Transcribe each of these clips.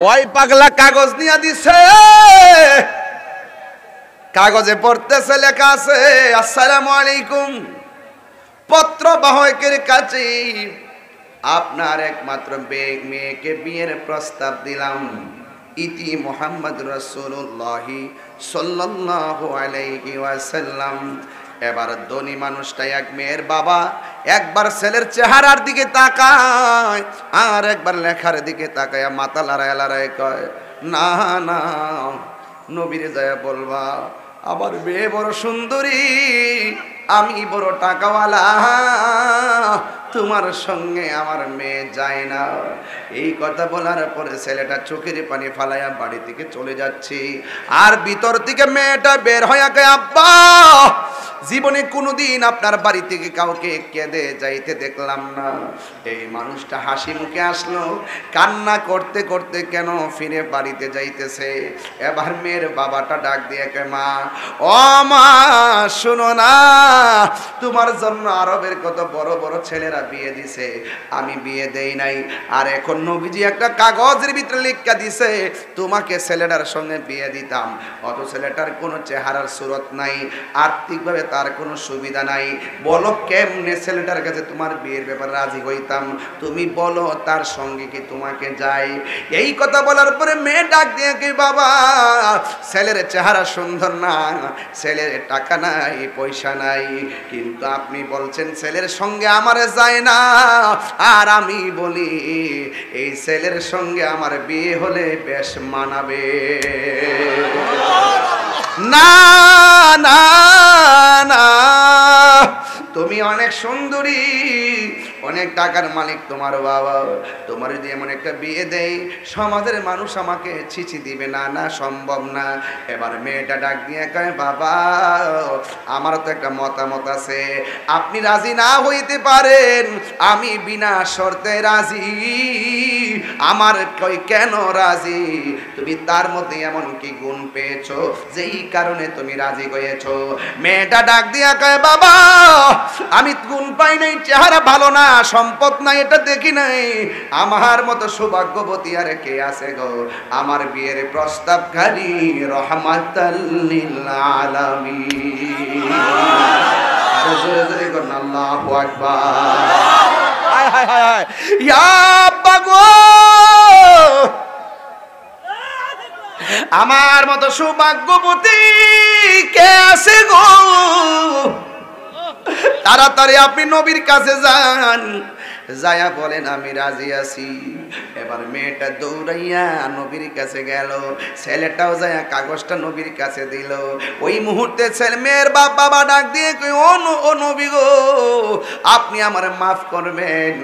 ওই পাগলা কাগজ নিয়ে দিছে, কাগজে পড়তেছে লেখা আছে আসসালামু আলাইকুম, পত্র বাহকের কাছে আপনার একমাত্র মেয়েকে বিয়ের প্রস্তাব দিলাম। ইতি মুহাম্মদ রাসূলুল্লাহ সাল্লাল্লাহু আলাইহি ওয়াসাল্লাম। এবার ধনী মানুষটা এক মেয়ের বাবা একবার ছেলের চেহারার দিকে তাকায় আর একবার লেখার দিকে তাকায় মাথা লড়ায় লড়ায় কয়, না না, নবীরে যায় বলবা আমার মেয়ে বড় সুন্দরী, আমি বড় টাকাওয়ালা, তোমার সঙ্গে আমার মেয়ে যায় না। এই কথা বলার পরে ছেলেটা চোখের পানি ফালাইয়া বাড়ি থেকে চলে যাচ্ছে। আর ভিতর থেকে মেয়েটা বের হয়ে গেছে, আব্বা জীবনে কোনোদিন আপনার বাড়ি থেকে কাউকে কেঁদে যাইতে দেখলাম না। এই মানুষটা হাসি মুখে আসলো, কান্না করতে করতে কেন ফিরে বাড়িতে যাইতেছে। এবার মেয়ের বাবাটা ডাক দিয়ে কয়, মা ও মা শোনো না, তোমার জন্য আরবের কত বড় বড় ছেলেরা বিয়ে দিছে, আমি বিয়ে দেই নাই। আর এখন নবীজি একটা কাগজের ভিতরে লিখা দিছে তোমাকে ছেলেটার সঙ্গে বিয়ে দিতাম। অত ছেলেটার কোনো চেহারার সুরত নাই, আর্থিকভাবে তার কোনো সুবিধা নাই, বলো কেমনে ছেলেটার কাছে তোমার বিয়ের ব্যাপারে রাজি হইতাম, তুমি বলো তার সঙ্গে কি তোমাকে যাই। এই কথা বলার পরে মেয়ে ডাক দিয়ে কি, বাবা ছেলের চেহারা সুন্দর না, ছেলের টাকা নাই পয়সা নাই, কিন্তু আপনি বলছেন ছেলের সঙ্গে আমারে যায় না, আর আমি বলি এই ছেলের সঙ্গে আমার বিয়ে হলে বেশ মানাবে। না না না, তুমি অনেক সুন্দরী, অনেক টাকার মালিক তোমার বাবা, তোমার যদি এমন একটা বিয়ে দেয় সমাজের মানুষ আমাকে ছিছি দিবে, না না সম্ভব না। এবার মেয়েটা ডাক দিয়ে কয়, বাবা আমার তো একটা মতামত আছে, আপনি রাজি না হইতে পারেন, আমি বিনা শর্তে রাজি। আমার কই কেন রাজি, তুমি তার মধ্যে এমন কি গুণ পেয়েছো যেই কারণে তুমি রাজি হয়েছো। মেয়েটা ডাক দিয়া কয়, বাবা আমি গুণ পাই নাই, চেহারা ভালো না, সম্পদ নাই, এটা দেখি নাই, আমার মতো সৌভাগ্যবতী আর কে আছে গো, আমার বিয়ের প্রস্তাবকারী রহমাতাল লিল আলামিন। আর জোরে জোরে করুন আল্লাহু আকবার। হায় হায় হায়, ইয়া আব্বা গো, আমার মতো সৌভাগ্যবতী কে আছে গো, তাড়াতাড়ি আপনি নবীর কাছে যান, যায়া বলেন আমি রাজি আছি। এবার মেয়েটা দৌড়াইয়া নবীর কাছে গেল, ছেলেটাও যায়া কাগজটা নবীর কাছে দিল। ওই মুহূর্তে ছেলে মেয়ের বাবা ডাক দিয়ে কই, ও নবী গো, আপনি আমার মাফ করবেন,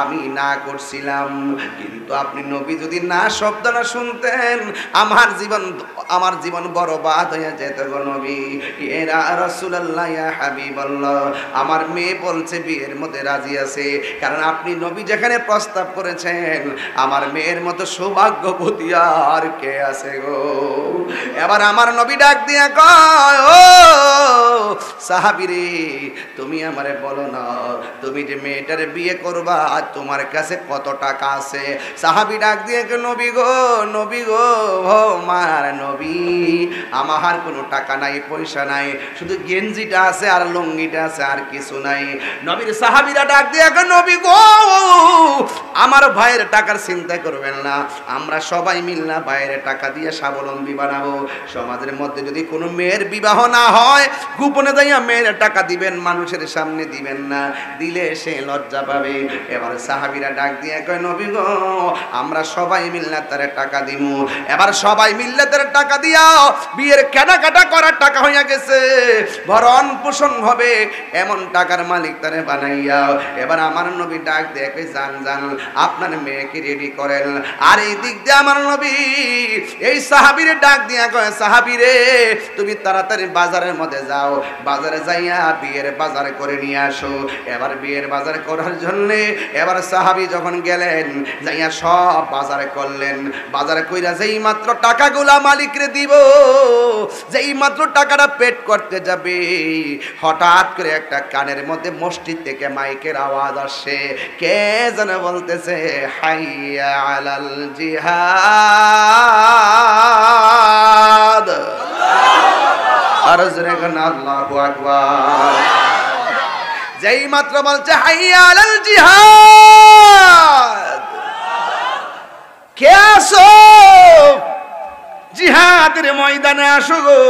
আমি না করছিলাম, কিন্তু আপনি নবী যদি না শব্দ না শুনতেন আমার জীবন বরবাদ হয়ে যেত গো নবী। ইয়া রাসূলুল্লাহ, ইয়া হাবিবাল্লাহ, আমার মেয়ে বলছে বিয়ের মধ্যে রাজি আছে, কারণ আপনি নবী যেখানে প্রস্তাব করেছেন আমার মেয়ের মতো সৌভাগ্যবতী আর কে আছে গো। এবার আমার নবী ডাক দিয়া কয়, ও সাহাবীরে তুমি আমারে বলো না, তুমি যে মেয়েটারে বিয়ে করবা তোমার কাছে কত টাকা আছে। সাহাবী ডাক দিয়ে কয়, নবী গো ও মার নবী, আমার কোনো টাকা নাই পয়সা নাই, শুধু গেঞ্জিটা আছে আর লুঙ্গিটা আছে, আর কিছু নাই। নবীর সাহাবীরা ডাক দিয়ে কয়, নবী গো আমার ভাইয়ের টাকার চিন্তা করবেন না, আমরা সবাই মিলনা ভাইয়ের টাকা দিয়ে স্বাবলম্বী বানাবো। সমাজের মধ্যে যদি কোনো মেয়ের বিবাহ না হয় গোপনে যাইয়া মেয়ের টাকা দিবেন, মানুষের সামনে দিবেন না, দিলে সে লজ্জা পাবে। এবার সাহাবীরা ডাক দিয়ে কয়, নবী গো আমরা সবাই মিলনা তার টাকা দিব। এবার সবাই মিললে তার টাকা দিয়া বিয়ের কেনাকাটা করার টাকা হইয়া গেছে, ভরণ পোষণ হবে এমন টাকার মালিক তারে বানাইয়া। এবার আমার নবী ডাক দিয়ে কয়, জান জান আপনার মেয়েকে রেডি করেন। আর এই দিক দিয়ে আমার নবী এই সাহাবীরে ডাক দিয়া কয়, সাহাবীরে তুমি তাড়াতাড়ি বাজারের মধ্যে যাও, বাজারে যাইয়া বিয়ের বাজার করে নিয়ে আসো। এবার বিয়ের বাজার করার জন্য এবার সাহাবী যখন গেলেন, যাইয়া সব বাজার করলেন। বাজার কইরা যেই মাত্র টাকাগুলা মালিকরে দিব, যেই মাত্র টাকাটা পেট করতে যাবে, হঠাৎ করে একটা কানের মধ্যে মসজিদ থেকে মাইকের আওয়াজ আসে, কে যেন বলতেছে হাইয়া আলাল জিহাদ। আর জোরে কোন আল্লাহু আকবার। যেই মাত্র বলছে হাইয়া আলাল জিহাদ, কে আসো জিহাদের ময়দানে আসো গো।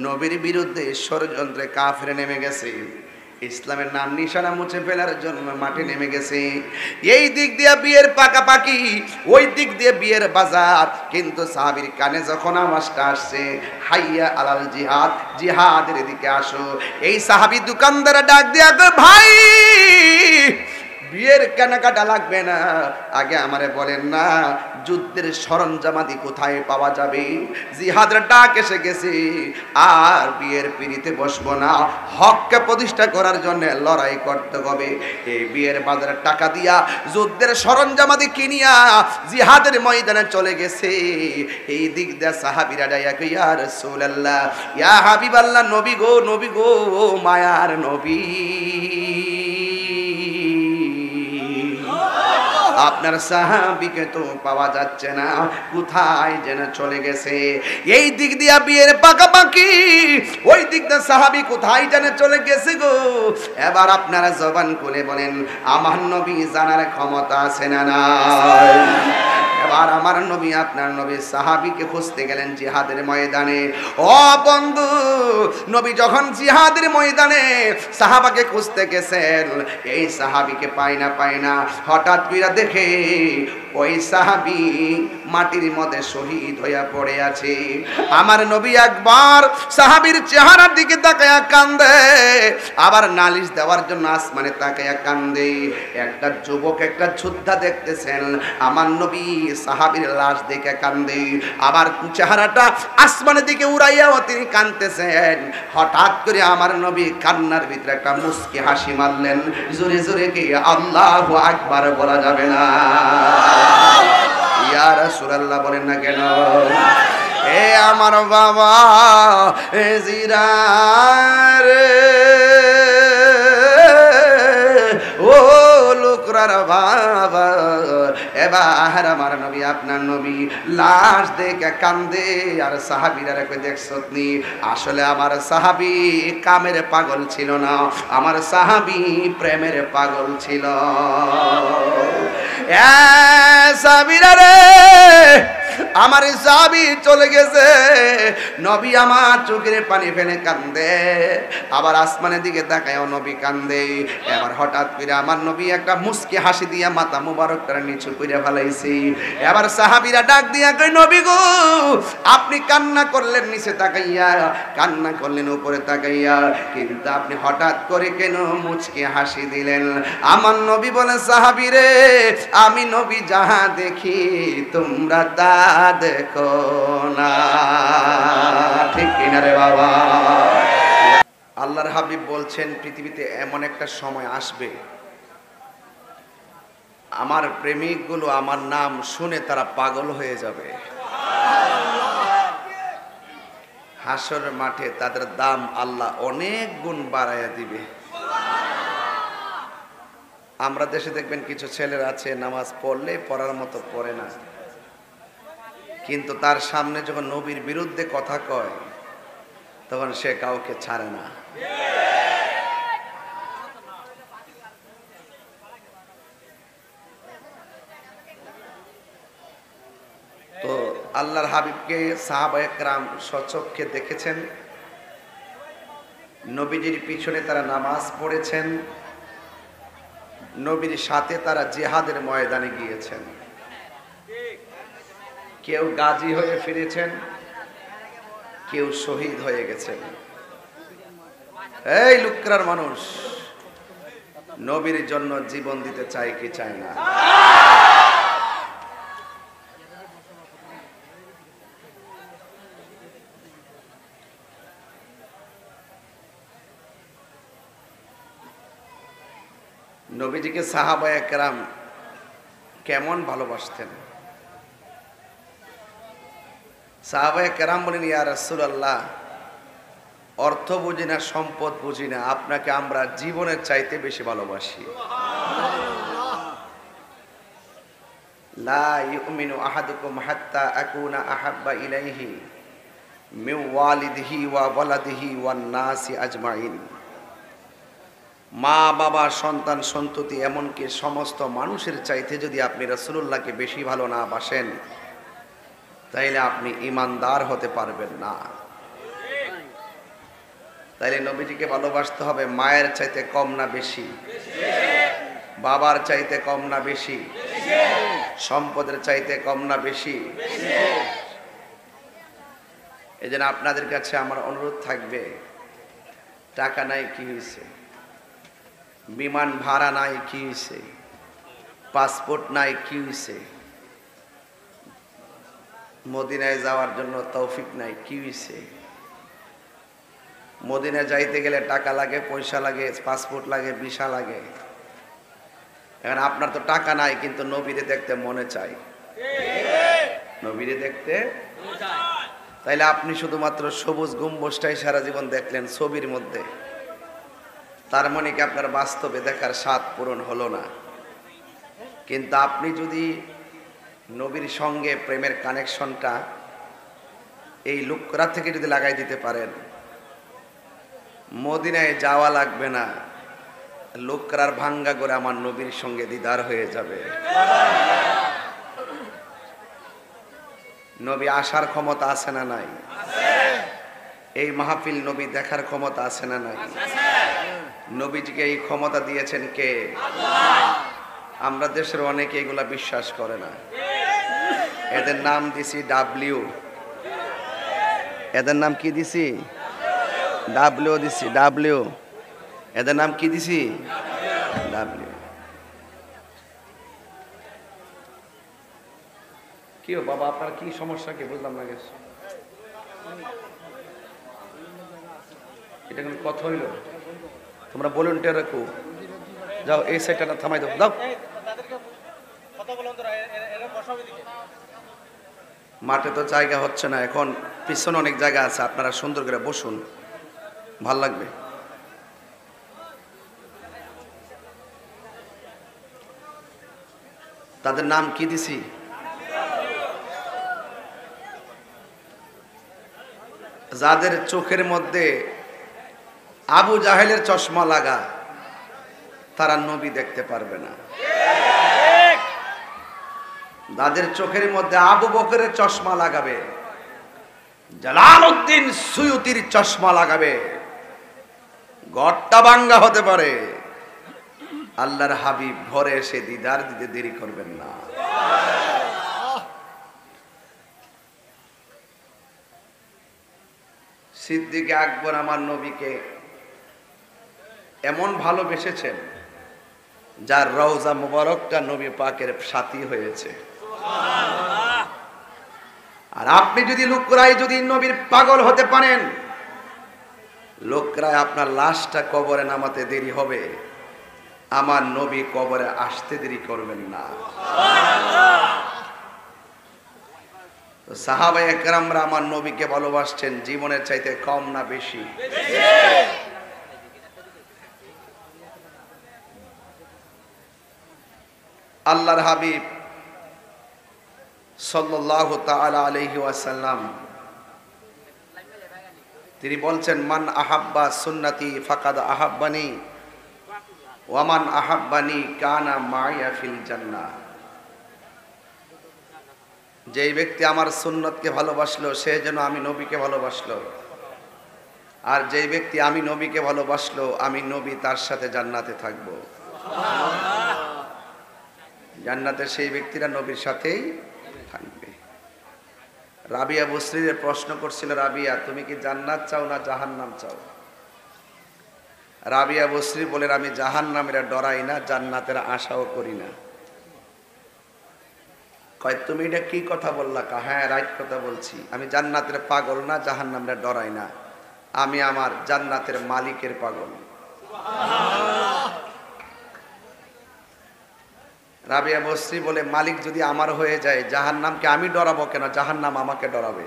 নবীর বিরুদ্ধে ষড়যন্ত্রে কাফের নেমে গেছে, ইসলামের নাম নিশানা মুছে ফেলার জন্য মাঠে নেমে গেছে। এই দিক দিয়ে বিয়ের পাকাপাকি, ওই দিক দিয়ে বিয়ের বাজার। কিন্তু সাহাবীর কানে যখন আওয়াজটা আসছে হাইয়া আলাল জিহাদ, জিহাদের দিকে আসো, এই সাহাবী দোকানদার ডাক দিয়া কয় ভাই বিয়ের কেনাকাটা লাগবে না, আগে আমারে বলেন না যুদ্ধের সরঞ্জামাদি কোথায় পাওয়া যাবে। জিহাদের ডাক এসে গেছে, আর বিয়ের পিড়িতে বসবো না, হককে প্রতিষ্ঠা করার জন্য লড়াই করতে হবে। এই বিয়ের বাজারে টাকা দিয়া যুদ্ধের সরঞ্জামাদি কিনিয়া জিহাদের ময়দানে চলে গেছে। এই দিক দিয়ে সাহাবীরা ডাইয়া কই ইয়া রাসূলুল্লাহ, ইয়া হাবিবাল্লাহ, নবী গো, নবী গো, মায়ার নবী, আপনার সাহাবীকে তো পাওয়া যাচ্ছে না, কোথায় যেন চলে গেছে। এই দিক দিয়া বিয়ের পাকাপাকি, ওই দিক দিয়ে সাহাবী কোথায় যেন চলে গেছে গো। এবার আপনারা জবান খুলে বলেন আমার নবী জানার ক্ষমতা আছে না নাই? এবার আমার নবী, আপনার নবী সাহাবীকে খুঁজতে গেলেন জিহাদের ময়দানে। ও বন্ধু, নবী যখন জিহাদের ময়দানে সাহাবাকে খুঁজতে গেছেন, এই সাহাবীকে পায় না, হঠাৎ করে দেখে ওই সাহাবী মাটির মধ্যে শহীদ হইয়া পড়ে আছে। আমার নবী একবার সাহাবীর চেহারার দিকে তাকায়া কান্দে, আবার নালিশ দেওয়ার জন্য আসমানে তাকায়া কান্দে। একটা যুবক, একটা যোদ্ধা দেখতেছেন, আমার নবী সাহাবীর লাশ দেখে কান্দে, আবার চেহারাটা আসমানের দিকে উড়াইয়াও তিনি কাঁদতেছেন। হঠাৎ করে আমার নবী কান্নার ভিতরে একটা মুস্কি হাসি মারলেন। জোরে জোরে কি আল্লাহু আকবার বলা যাবে না? ইয়া রাসূলুল্লাহ বলেন না কেন? এ আমার বাবা এ জিরার, ও লোকরার বাবা, এবার আমার নবী, আপনার নবী লাশ দেখে কান্দে। আর সাহাবীরা কই দেখছত নি, আসলে আমার সাহাবী কামের পাগল ছিল না, আমার সাহাবী প্রেমের পাগল ছিল। এ সাহাবীরা রে, আমার সাহাবী চলে গেছে, নবী আমার চোখের পানি ফেলে কান্দে, আবার আসমানের দিকে তাকায় নবী কান্দে। এবার হঠাৎ করে আমার নবী একটা মুস্কি হাসি দিয়া মাথা মুবারকটা নিচু করে ফেলাইছে। এবার সাহাবীরা ডাক দিয়া কই নবী গো, আপনি কান্না করলেন নিচে তাকাইয়া, কান্না করলেন উপরে তাকাইয়া, কিন্তু আপনি হঠাৎ করে কেন মুচকি হাসি দিলেন? আমার নবী বলে সাহাবী রে, আমি নবী যাহা দেখি তোমরা তা দেখো না। ঠিক কিনা রে বাবা? আল্লাহর হাবিব বলছেন পৃথিবীতে এমন একটা সময় আসবে, আমার প্রেমিকগুলো আমার নাম শুনে তারা পাগল হয়ে যাবে। হাসরের মাঠে তাদের দাম আল্লাহ অনেক গুণ বাড়াইয়া দিবে। আমরা দেশে দেখবেন কিছু ছেলেরা আছে নামাজ পড়লে পড়ার মতো পড়ে না, কিন্তু তার সামনে যখন নবীর বিরুদ্ধে কথা কয় তখন সে কাউকে ছাড়ে না। তো আল্লাহর হাবিবকে সাহাবায়ে কেরাম সচক্ষে দেখেছেন, নবীজির পিছনে তারা নামাজ পড়েছেন, নবীর সাথে তারা জিহাদের ময়দানে গিয়েছেন। কেউ গাজী হয়ে ফিরেছেন, কেউ শহীদ হয়ে গেছেন। এই লুকরার মানুষ নবীর জন্য জীবন দিতে চায় কি চায় না? নবীজিকে সাহাবায়ে কেরাম কেমন ভালোবাসতেন? সাহাবায়ে কেরাম বলেন, ইয়া রাসূলুল্লাহ, অর্থ বুঝি না, সম্পদ বুঝি না, আপনাকে আমরা জীবনের চাইতে বেশি ভালোবাসি। লা ইউমিনু আহাদুকুম হাত্তা আকুনা আহাব্বা ইলাইহি মিন ওয়ালিদিহি ওয়া ওয়ালাদিহি ওয়ান নাসি আজমাইন। মা বাবা সন্তান সন্ততি এমনকি সমস্ত মানুষের চাইতে যদি আপনি রাসূলুল্লাহকে বেশি ভালো না বাসেন তাইলে আপনি ঈমানদার হতে পারবেন না। তাইলে নবীজিকে ভালোবাসতে হবে মায়ের চাইতে কম না বেশি, বাবার চাইতে কম না বেশি, সম্পদের চাইতে কম না বেশি। এজন্য আপনাদের কাছে আমার অনুরোধ থাকবে, টাকা নাই কি হয়েছে, বিমান ভাড়া নাই কি হয়েছে, পাসপোর্ট নাই কি হয়েছে, মদিনায় যাওয়ার জন্য তৌফিক নাই কি হয়েছে। মদিনায় যাইতে গেলে টাকা লাগে, পয়সা লাগে, পাসপোর্ট লাগে, ভিসা লাগে। এখন আপনার তো টাকা নাই কিন্তু নবীরে দেখতে মনে চাই, নবীরে দেখতে। তাইলে আপনি শুধুমাত্র সবুজ গম্বুজটাই সারা জীবন দেখলেন ছবির মধ্যে, তার মানে কি আপনার বাস্তবে দেখার স্বাদ পূরণ হলো না। কিন্তু আপনি যদি নবীর সঙ্গে প্রেমের কানেকশনটা এই লুকরা থেকে যদি লাগাই দিতে পারেন, মদিনায় যাওয়া লাগবে না, লোকরার ভাঙ্গা করে আমার নবীর সঙ্গে দিদার হয়ে যাবে। নবী আসার ক্ষমতা আছে না নাই? এই মাহফিল নবী দেখার ক্ষমতা আছে না নাই? নবীজিকে এই ক্ষমতা দিয়েছেন কে? আমরা দেশের অনেকে এগুলা বিশ্বাস করে না। এদের নাম দিছি ডাব্লিউ। এদের নাম কি দিছি? ডাব্লিউ দিছি, ডাব্লিউ। এদের নাম কি দিছি? ডাব্লিউ। কি ও বাবা, আপনার কি সমস্যা কি বুঝলাম না গেছে? এটা কোনো কথা হইল? তোমরা ভলান্টিয়ার রাখো, যাও এই সাইডটা থামাই দাও, দাও। মাঠে তো জায়গা হচ্ছে না, এখন পিছনে অনেক জায়গা আছে, আপনারা সুন্দর করে বসুন, ভাল লাগবে। তাদের নাম কি দিছি? যাদের চোখের মধ্যে আবু জাহেলের চশমা লাগা, তারা নবী দেখতে পারবে না। যাদের চোখের মধ্যে আবু বকরের চশমা লাগাবে, জালালউদ্দিন সুয়ুতির চশমা লাগাবে, গড়টা ভাঙ্গা হতে পারে, আল্লাহর হাবিব ঘরে এসে দিদার দিতে দেরি করবেন না। সিদ্দিক আকবর আমার নবীকে এমন ভালোবেসেছেন যার রওজা মুবারকটা নবী পাকের সাথী হয়েছে। আর আপনি যদি লোকরাই যদি নবীর পাগল হতে পারেন, লোকরাই আপনার লাশটা কবরে নামাতে দেরি হবে, আমার নবী কবরে আসতে দেরি করবেন না। তো সাহাবায়ে কেরামরা আমার নবীকে ভালোবাসছেন জীবনের চাইতে কম না বেশি? আল্লাহর হাবিব সাল্লাল্লাহু তাআলা আলাইহি ওয়াসাল্লাম তিনি বলছেন, মান আহাব্বা সুন্নতি ফাকাদ আহাব্বানি ওয়া মান আহাব্বানি কানা মাইয়া ফিল জান্নাহ। যেই ব্যক্তি আমার সুন্নতকে ভালোবাসলো সে যেন আমি নবীকে ভালোবাসলো, আর যেই ব্যক্তি আমি নবীকে ভালোবাসলো আমি নবী তার সাথে জান্নাতে থাকবো। জান্নাতে সেই ব্যক্তিরা নবীর সাথেই থাকবে। রাবিয়া বসরির প্রশ্ন করছিল, রাবিয়া তুমি কি জান্নাত চাও না জাহান্নাম চাও? রাবিয়া বসরি বলেন, আমি জাহান্নামের ডরাই না, জান্নাতের আশাও করি না। কয় তুমি এটা কি কথা বললা? হ্যাঁ রাইট কথা বলছি, আমি জান্নাতের পাগল না, জাহান্নামের ডরাই না, আমি আমার জান্নাতের মালিকের পাগল। রাবিয়া বসরি বলে, মালিক যদি আমার হয়ে যায় জাহান্নামকে আমি ডরাবো কেন? জাহান্নাম আমাকে ডরাবে।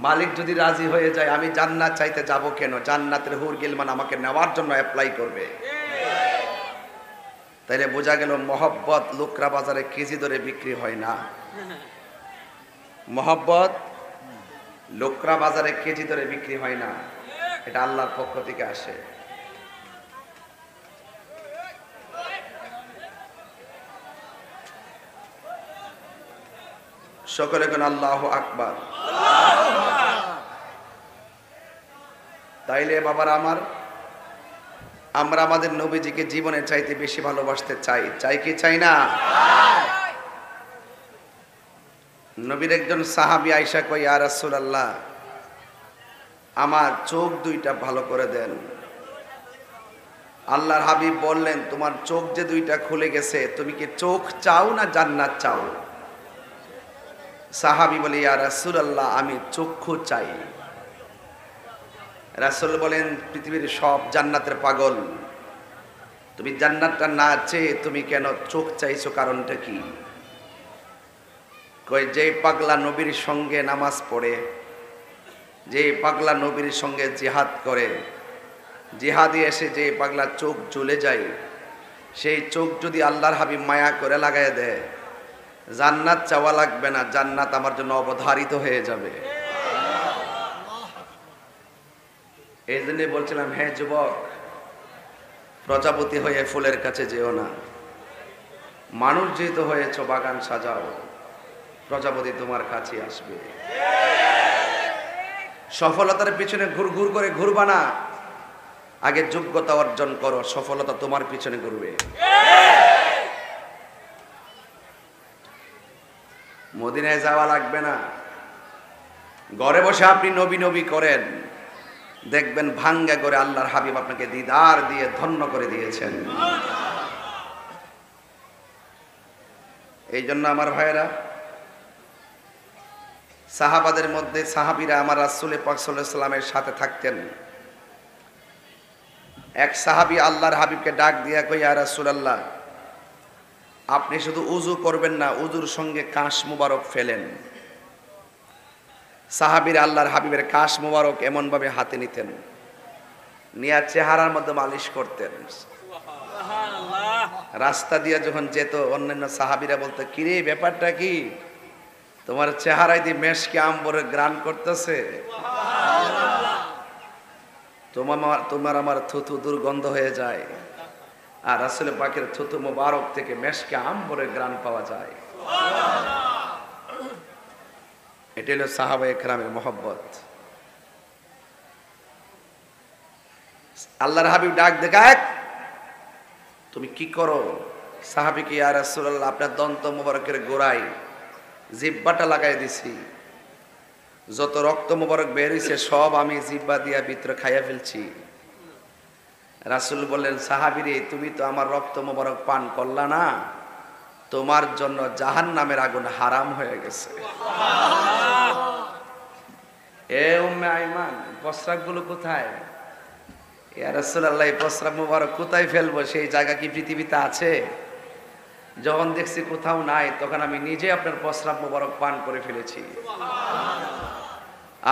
মালিক যদি রাজি হয়ে যায় আমি জান্নাত চাইতে যাব কেন? জান্নাতের হুর গিলমান আমাকে নেওয়ার জন্য অ্যাপ্লাই করবে। তাইলে বোঝা গেল মহব্বত লোকরা বাজারে কেজি দরে বিক্রি হয় না। মহব্বত লোকরা বাজারে কেজি দরে বিক্রি হয় না, এটা আল্লাহর পক্ষ থেকে আসে। সকলে কোন আল্লাহু আকবার। তাইলে বাবার আমার, আমরা আমাদের নবীজিকে জীবনের চাইতে বেশি ভালোবাসতে চাই, চাই কি চাই না? নবীর একজন সাহাবী আয়েশা কই, ইয়া রাসূলুল্লাহ, আমার চোখ দুইটা ভালো করে দেন। আল্লাহর হাবিব বললেন, তোমার চোখ যে দুইটা খুলে গেছে, তুমি কি চোখ চাও না জান্নাত চাও? সাহাবী বলে, ইয়া রাসূলুল্লাহ, আমি চক্ষু চাই। রাসূল বলেন, পৃথিবীর সব জান্নাতের পাগল, তুমি জান্নাতটা না চেয়ে তুমি কেন চোখ চাইছো, কারণটা কি? কই, যে পাগলা নবীর সঙ্গে নামাজ পড়ে, যে পাগলা নবীর সঙ্গে জিহাদ করে, জিহাদে এসে যে পাগলা চোখ জ্বলে যায়, সেই চোখ যদি আল্লাহর হাবিব মায়া করে লাগায় দেয়, জান্নাত চাওয়া লাগবে না, জান্নাত আমার জন্য অবধারিত হয়ে যাবে। এই জন্য বলছিলাম, হ্যাঁ যুবক, প্রজাপতি হয়ে ফুলের কাছে যেও না। মানুষ যেহেতু হয়েছ, বাগান সাজাও, প্রজাপতি তোমার কাছে আসবে। সফলতার পিছনে ঘুর করে ঘুরবা না, আগে যোগ্যতা অর্জন করো, সফলতা তোমার পিছনে ঘুরবে। মদিনায় যাওয়া লাগবে না, ঘরে বসে আপনি নবী নবী করেন, দেখবেন ভাঙ্গা করে আল্লাহর হাবিব আপনাকে দিদার দিয়ে ধন্য করে দিয়েছেন। এই জন্য আমার ভাইয়েরা, সাহাবাদের মধ্যে সাহাবীরা আমার রাসূল পাক সাল্লাল্লাহু আলাইহি ওয়াসাল্লামের সাথে থাকতেন। এক সাহাবী আল্লাহর হাবিবকে ডাক দিয়া কই, ইয়া রাসূলুল্লাহ, আপনি শুধু উযু করবেন না, উযুর সঙ্গে কাশ মুবারক ফেলেন। সাহাবীরা আল্লাহর হাবিবের কাশ মুবারক এমন ভাবে হাতে নিতেন, নিয়ে চেহারার মধ্যে মালিশ করতেন। রাস্তা দিয়ে যখন যেত, অন্যান্য সাহাবীরা বলতো, কিরে ব্যাপারটা কি, তোমার চেহারায় দিয়ে মেশকে আম্বরের গ্রান করতেছে, তোমার আমার থুথু দুর্গন্ধ হয়ে যায়, আর রাসূল পাকের থুথু মুবারক থেকে মেশকে আম্বরের গ্রান পাওয়া যায়। এটা হলো সাহাবায়ে কেরামের মহব্বত। আল্লাহর হাবিব ডাক দেখায়, তুমি কি করো? সাহাবীকে, ইয়া রাসূলুল্লাহ, আপনার দন্ত মুবারকের গোড়ায় জিহ্বাটা লাগাই দিছি, যত রক্ত মুবারক বের হইছে সব আমি জিহ্বা দিয়া ভিতরে খাইয়া ফেলছি। রাসূল বললেন, সাহাবীরে, তুমি তো আমার রক্ত মুবারক পান করলা না, তোমার জন্য জাহান্নামের আগুন হারাম হয়ে গেছে। এ উম্মে আইমান, প্রস্রাবগুলো কোথায়? ইয়া রাসূলুল্লাহ, এই প্রস্রাব মুবারক কোথায় ফেলবো? সেই জায়গা কি পৃথিবীতে আছে? যখন দেখছি কোথাও নাই, তখন আমি নিজে আপনার প্রস্রাব মুবারক পান করে ফেলেছি।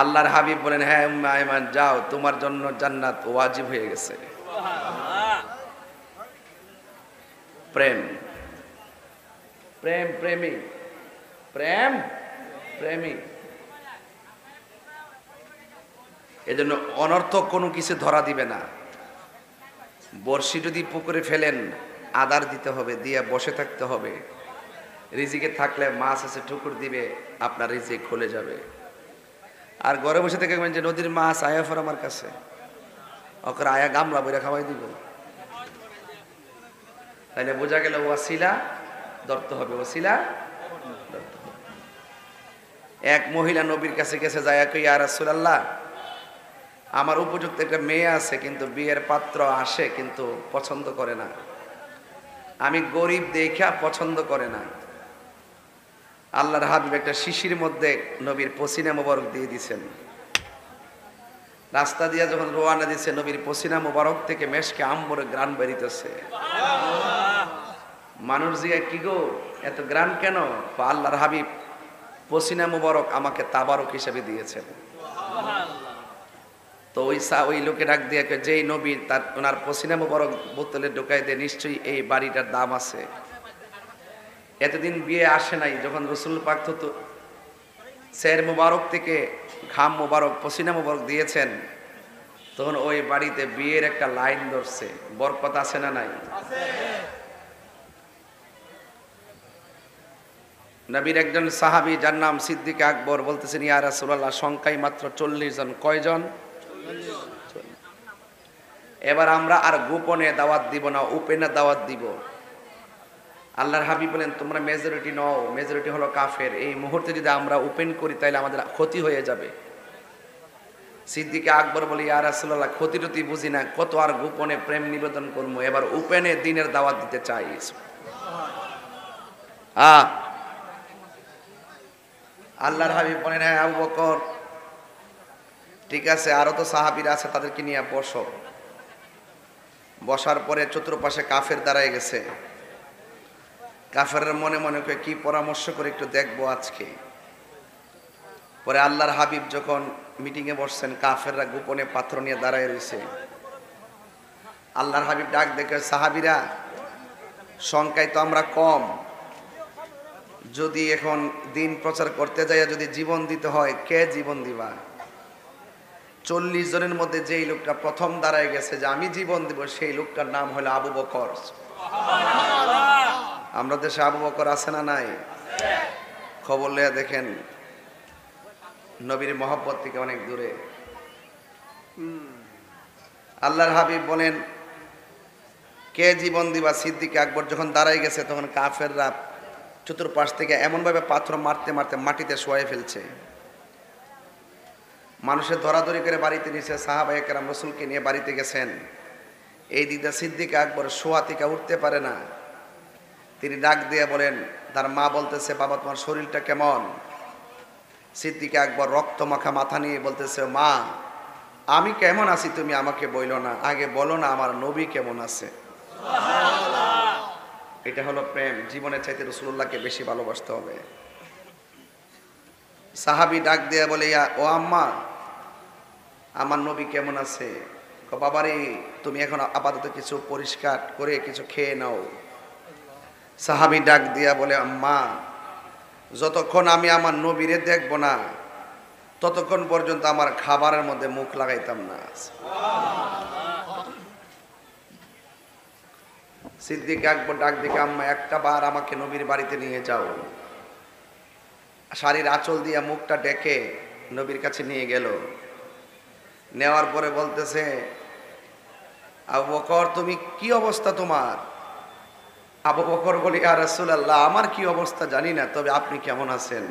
আল্লাহর হাবিব বলেন, হ্যাঁ উম্মে আইমান, যাও, তোমার জন্য জান্নাত ওয়াজিব হয়ে গেছে। প্রেম, প্রেম প্রেমিক, প্রেম প্রেমিক। এজন্য অনর্থক কোনো কিছু ধরা দিবে না। বর্ষি যদি পুকুরে ফেলেন, আদার দিতে হবে, দিয়ে বসে থাকতে হবে। রিজিকে থাকলে মাছ আছে, ঠুকুর দিবে, আপনার রিজিক খুলে যাবে। আর ঘরে বসে থেকে যে নদীর মাছ আয়া ফর আমার কাছে, ওকে আয়া গামলা বইরা খাওয়াই দিব, তাইলে বোঝা গেল ওয়াসিলা ধরতে হবে, ওয়াসিলা ধরতে হবে। এক মহিলা নবীর কাছে গেছে, যায় কই, ইয়া রাসূলুল্লাহ, আমার উপযুক্ত একটা মেয়ে আছে, কিন্তু বিয়ের পাত্র আসে কিন্তু পছন্দ করে না, আমি গরিব দেখা পছন্দ করে না। আল্লাহর হাবিব একটা শিশির মধ্যে নবীর পসিনা মোবারক দিয়ে দিছেন। রাস্তা দিয়া যখন রওনা দিছে, নবীর পসিনা মোবারক থেকে মেশকে আম্বরের গ্রান বেরিতেছে। মানুষ জিজ্ঞাসা, কি গো, এত গ্রান কেন? আল্লাহর হাবিব পসিনা মোবারক আমাকে তাবারক হিসেবে দিয়েছেন। তো ওই লোকে ডাক দিয়ে যেই নবী তার ওনার পসিনা মোবারক বোতলে ঢুকাই দিয়ে নিশ্চয়ই এই বাড়িটার দাম আছে। এতদিন বিয়ে আসে নাই, যখন রসুল পাক তো স্যার মোবারক থেকে ঘাম মোবারক পসিনা মোবারক দিয়েছেন, তখন ওই বাড়িতে বিয়ের একটা লাইন ধরছে। বরকত আছে না নাই? নবীর একজন সাহাবী যার নাম সিদ্দিক আকবর বলতেছেন, ইয়া রাসূলুল্লাহ, সংখ্যায় মাত্র 40 জন। কয়জন? এবার আমরা আর গোপনে দাওয়াত দিব না, ওপেনে দাওয়াত দিব। আল্লাহর হাবিব বলেন, তোমরা মেজরিটি নও, মেজরিটি হলো কাফের। এই মুহূর্তে যদি আমরা ওপেন করি তাহলে আমাদের ক্ষতি হয়ে যাবে। সিদ্দিক আকবর বলে, ইয়া রাসূলুল্লাহ, ক্ষতি টতি বুঝি না, কত আর গোপনে প্রেম নিবেদন করবো, এবার ওপেনে দ্বীনের দাওয়াত দিতে চাই। আল্লাহর হাবিব বলেন, হ্যাঁ আবু বকর, ঠিক আছে, আরো তো সাহাবীরা আছে, তাদেরকে নিয়ে বসো। বসার পরে চতুর্পাশে কাফের দাঁড়ায় গেছে। কাফেরের মনে মনে করে কি পরামর্শ করে একটু দেখবো আজকে। পরে আল্লাহর হাবিব যখন মিটিংয়ে বসছেন, কাফেররা গোপনে পাত্র নিয়ে দাঁড়ায় রয়েছে। আল্লাহর হাবিব ডাক দেখে, সাহাবীরা, সংখ্যায় তো আমরা কম, যদি এখন দিন প্রচার করতে যাই যদি জীবন দিতে হয়, কে জীবন দিবা? 40 জনের মধ্যে যেই লোকটা প্রথম দাঁড়ায় গেছে যে আমি জীবন দিব, সেই লোকটার নাম হলো আবু বকর। আমরা দেশে আবু বকর আছে না নাই? খবর লইয়া দেখেন, নবীর মহব্বত থেকে অনেক দূরে। আল্লাহর হাবিব বলেন, কে জীবন দিবা? সিদ্দিক আকবর যখন দাঁড়ায় গেছে, তখন কাফেররা চতুর্পাশ থেকে এমনভাবে পাথর মারতে মারতে মাটিতে শোয়াই ফেলছে। মানুষের ধরাধরি করে বাড়িতে নিয়েছে। সাহাবায়ে কেরাম রাসূলকে নিয়ে বাড়িতে গেছেন। এই দিকটা সিদ্দিক আকবর শোয়া থেকে উঠতে পারে না। তিনি ডাক দিয়ে বলেন, তার মা বলতেছে, বাবা তোমার শরীরটা কেমন? সিদ্দিক আকবর রক্ত মাখা মাথা নিয়ে বলতেছে, মা আমি কেমন আছি তুমি আমাকে বইলো না, আগে বলো না আমার নবী কেমন আছে। এটা হলো প্রেম। জীবনের চাইতে রাসূলুল্লাহকে বেশি ভালোবাসতে হবে। সাহাবী ডাক দিয়ে বলে, ও আম্মা, আমার নবী কেমন আছে? বাবারে, তুমি এখন আপাতত কিছু পরিষ্কার করে কিছু খেয়ে নাও। সাহাবী ডাক দিয়া বলে, আম্মা, যতক্ষণ আমি আমার নবীরে দেখব না ততক্ষণ পর্যন্ত আমার খাবারের মধ্যে মুখ লাগাইতাম না। সিদ্দিক আকবর ডাক দিকে, আম্মা একটা বার আমাকে নবীর বাড়িতে নিয়ে যাও। শাড়ির আঁচল দিয়ে মুখটা ডেকে নবীর কাছে নিয়ে গেল। নেওয়ার পরে বলতেছে, আবু বকর, তুমি কি অবস্থা তোমার? আবু বকর বলি, ইয়া রাসূলুল্লাহ, আমার কি অবস্থা জানি না, তবে আপনি কেমন আছেন?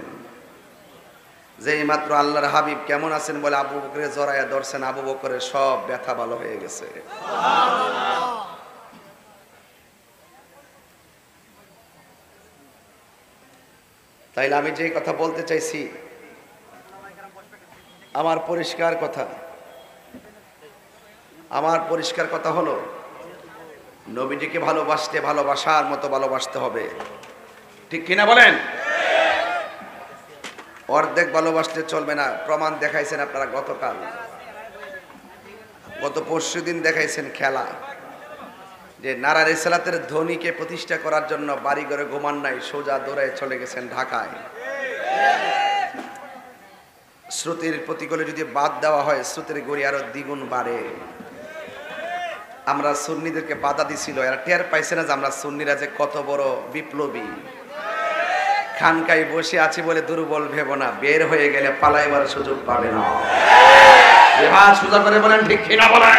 যেই মাত্র আল্লাহর হাবিব কেমন আছেন বলে আবু বকরের জড়ায়া ধরছেন, আবু বকরের সব ব্যথা ভালো হয়ে গেছে। তাইলে আমি যে কথা বলতে চাইছি, আমার পরিষ্কার কথা হলো, নবীজিকে ভালোবাসতে ভালোবাসার মতো ভালোবাসতে হবে। ঠিক কিনা বলেন? অর্ধেক ভালোবাসতে চলবে না। প্রমাণ দেখাইছেন আপনারা গত পরশুদিন দেখাইছেন খেলা, যে নারা রিসালাতের ধ্বনিকে প্রতিষ্ঠা করার জন্য বাড়ি ঘরে ঘুমান নাই, সোজা দৌড়ায় চলে গেছেন ঢাকায়। শ্রুতির প্রতিকূলে যদি বাদ দেওয়া হয়, শ্রুতির গড়ি আরো দ্বিগুণ বাড়ে। আমরা সুন্নিদেরকে বাধা দিছিল, এরা টের পাইছে না যে আমরা সুন্নিরা যে কত বড় বিপ্লবী। খানকায় বসে আছি বলে দুর্বল ভেবো না, বের হয়ে গেলে পালাইবার সুযোগ পাবে না। হাত সোজা করে বলেন, ঠিক কিনা বলেন?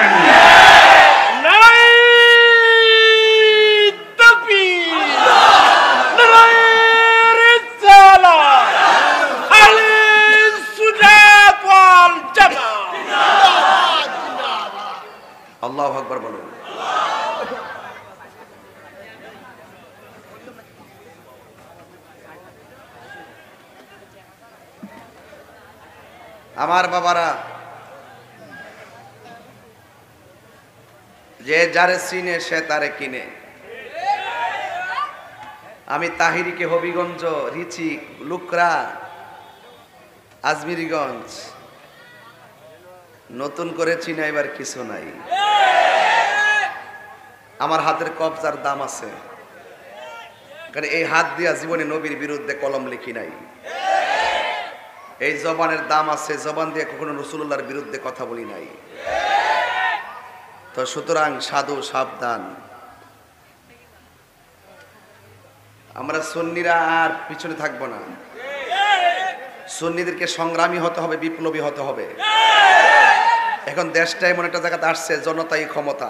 আল্লাহু আকবার বলুন। আমার বাবারা, যে যারে চিনে সে তারে কিনে। আমি তাহিরিকে হবিগঞ্জ, রিচি, লুকরা, আজমিরিগঞ্জ নতুন করে চিনাইবার কিছু নাই। আমার হাতের কবজার দাম আছে, কারণ এই হাত দিয়া জীবনে নবীর বিরুদ্ধে কলম লিখি নাই। এই জবানের দাম আছে, জবান দিয়ে কখনো রাসূলুল্লাহর বিরুদ্ধে কথা বলি নাই। তো সুতরাং সাধু সাবধান, আমরা সুন্নিরা আর পিছনে থাকবো না। সুন্নিদেরকে সংগ্রামী হতে হবে, বিপ্লবী হতে হবে। এখন দেশটা এমন একটা জায়গাতে আসছে, জনতাই ক্ষমতা।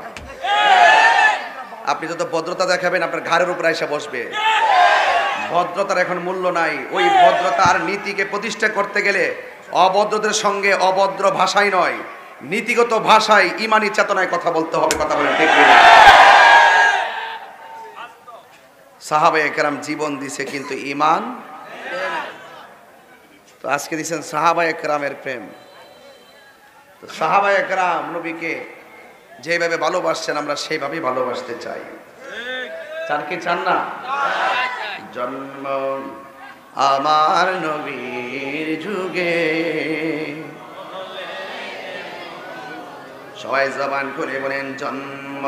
আপনি যত ভদ্রতা দেখাবেন আপনার ঘাড়ের উপর এসে বসবে। ভদ্রতার এখন মূল্য নাই। ওই ভদ্রতার নীতিকে প্রতিষ্ঠা করতে গেলে অভদ্রদের সঙ্গে অভদ্র ভাষাই নয়, নীতিগত ভাষায় ইমানি চেতনায় কথা বলতে হবে। কথা বলেন ঠিক কিনা? সাহাবায়ে কেরাম জীবন দিছে কিন্তু ঈমান, তো আজকে দিছেন সাহাবায়ে কেরামের প্রেম। তো সাহাবায়ে কেরাম নবীকে যেভাবে ভালোবাসছেন আমরা সেইভাবেই ভালোবাসতে চাই। চান কি চান না? জন্ম আমার নবীর যুগে, সবাই জবান করে বলেন জন্ম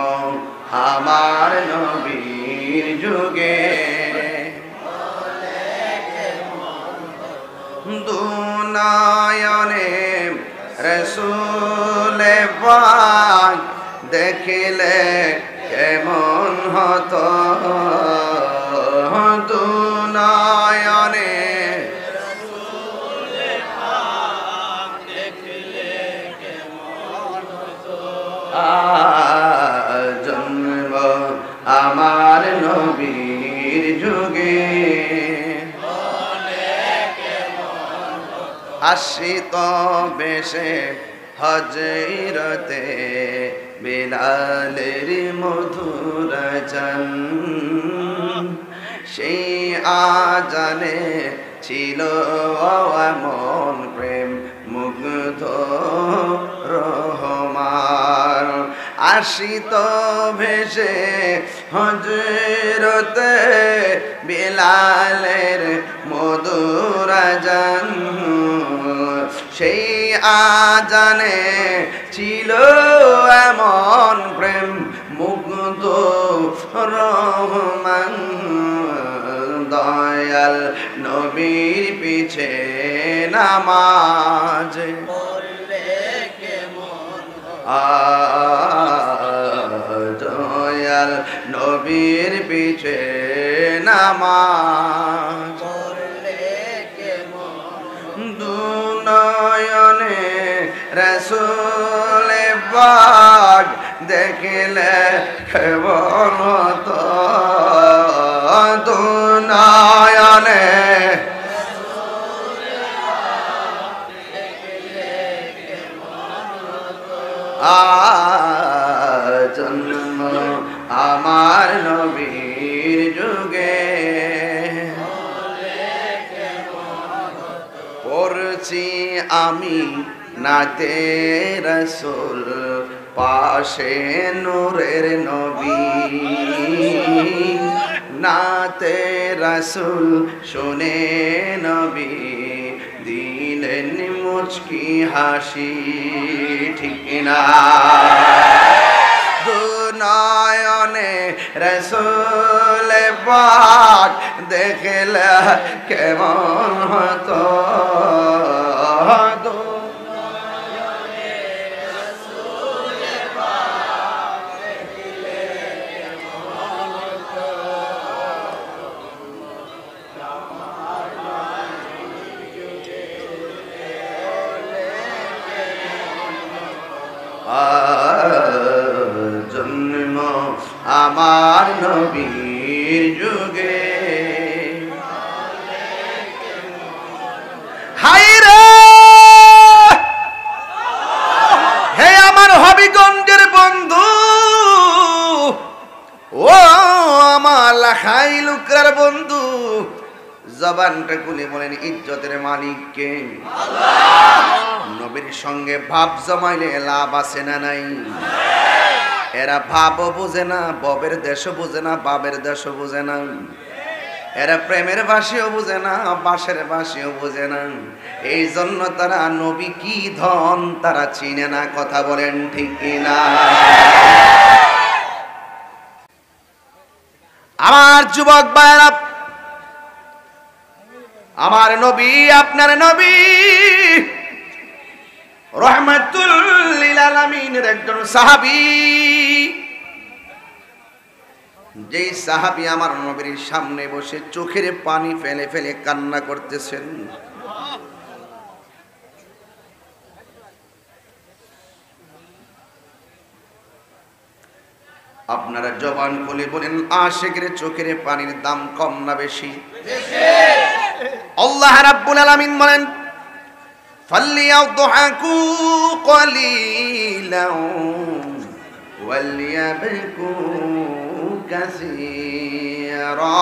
আমার নবীর যুগে, দুনয়নে রাসূল পাক দেখিলে কেমন হতো, দুনয়নে জন্ম আমার নবীর যুগে, আসিত বেশে হযরতে বিলালের মধুর জান, সেই আজানে ছিল মন প্রেম মুগ্ধ রহমান, আসিত ভেসে হযরতে বিলালের মধুর জান, সেই আজানে ছিল এমন প্রেম মুগ্ধ রহমান, দয়াল নবীর পিছে নামাজ পড়লে কেমন, দয়াল নবীর পিছে নামাজ পড়লে কেমন, দুনয়নে রাসূল পাক দেখিলে কেমন হতো, দুনয়নে জন্ম আমার নবীর যুগে, পড়ছি আমি নাতে রাসূল পাশে নূরের নবী, নাতে রাসূল শুনে নবী দিলেন মুচকি হাসি, ঠিক না? দুনয়নে রাসূল পাক দেখলে কেমন হতো, জন্ম আমার নবীর যুগে, হায়রে হে আমার হবিগঞ্জের বন্ধু, ও আমার লাখাই লুকরার বন্ধু, জবানটা খুলে বলেন ইজ্জতের মালিক কে? নবীর সঙ্গে ভাব জমাইলে লাভ আছে না নাই? এরা ভাবও বোঝে না, ববের দেশও বোঝে না, বাবের দেশও বোঝে না। এরা প্রেমের বাসিও বুঝে না, বাঁশের বাসিও বুঝে না। এই জন্য তারা নবী কি ধন তারা চিনে না। কথা বলেন ঠিক কিনা? আমার যুবক ভাইরা, আমার নবী আপনার নবী রহমাতুল লিল আলামিনের একজন সাহাবী। যেই সাহাবী আমার নবীর সামনে বসে চোখের পানি ফেলে ফেলে কান্না করতেছেন। আপনারা জবান খুলে বলেন, আশিকের চোখের পানির দাম কম না বেশি? আল্লাহ রাব্বুল আলামিন বলেন, ফালইয়াদহাকু কলিলান ওয়ালিয়াবকু কাসীরা।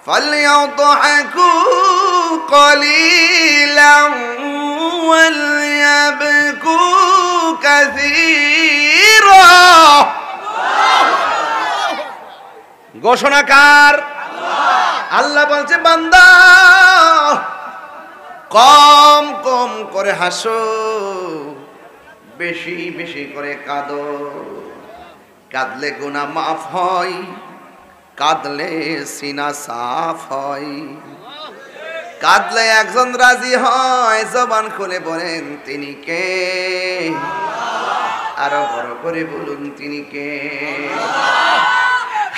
ফালইয়াদহাকু কলিলান ওয়ালিয়াবকু কাসীরা। ঘোষণাকার আল্লাহ বলছে, বান্দা কম কম করে হাসো, বেশি বেশি করে কাঁদো। কাঁদলে গুনাহ মাফ হয়, কাঁদলে সিনা সাফ হয়। কাঁদলে একজন রাজি হয়। জবান খুলে বলেন, তিনি কে? আরো বড় করে বলুন, তিনি কে?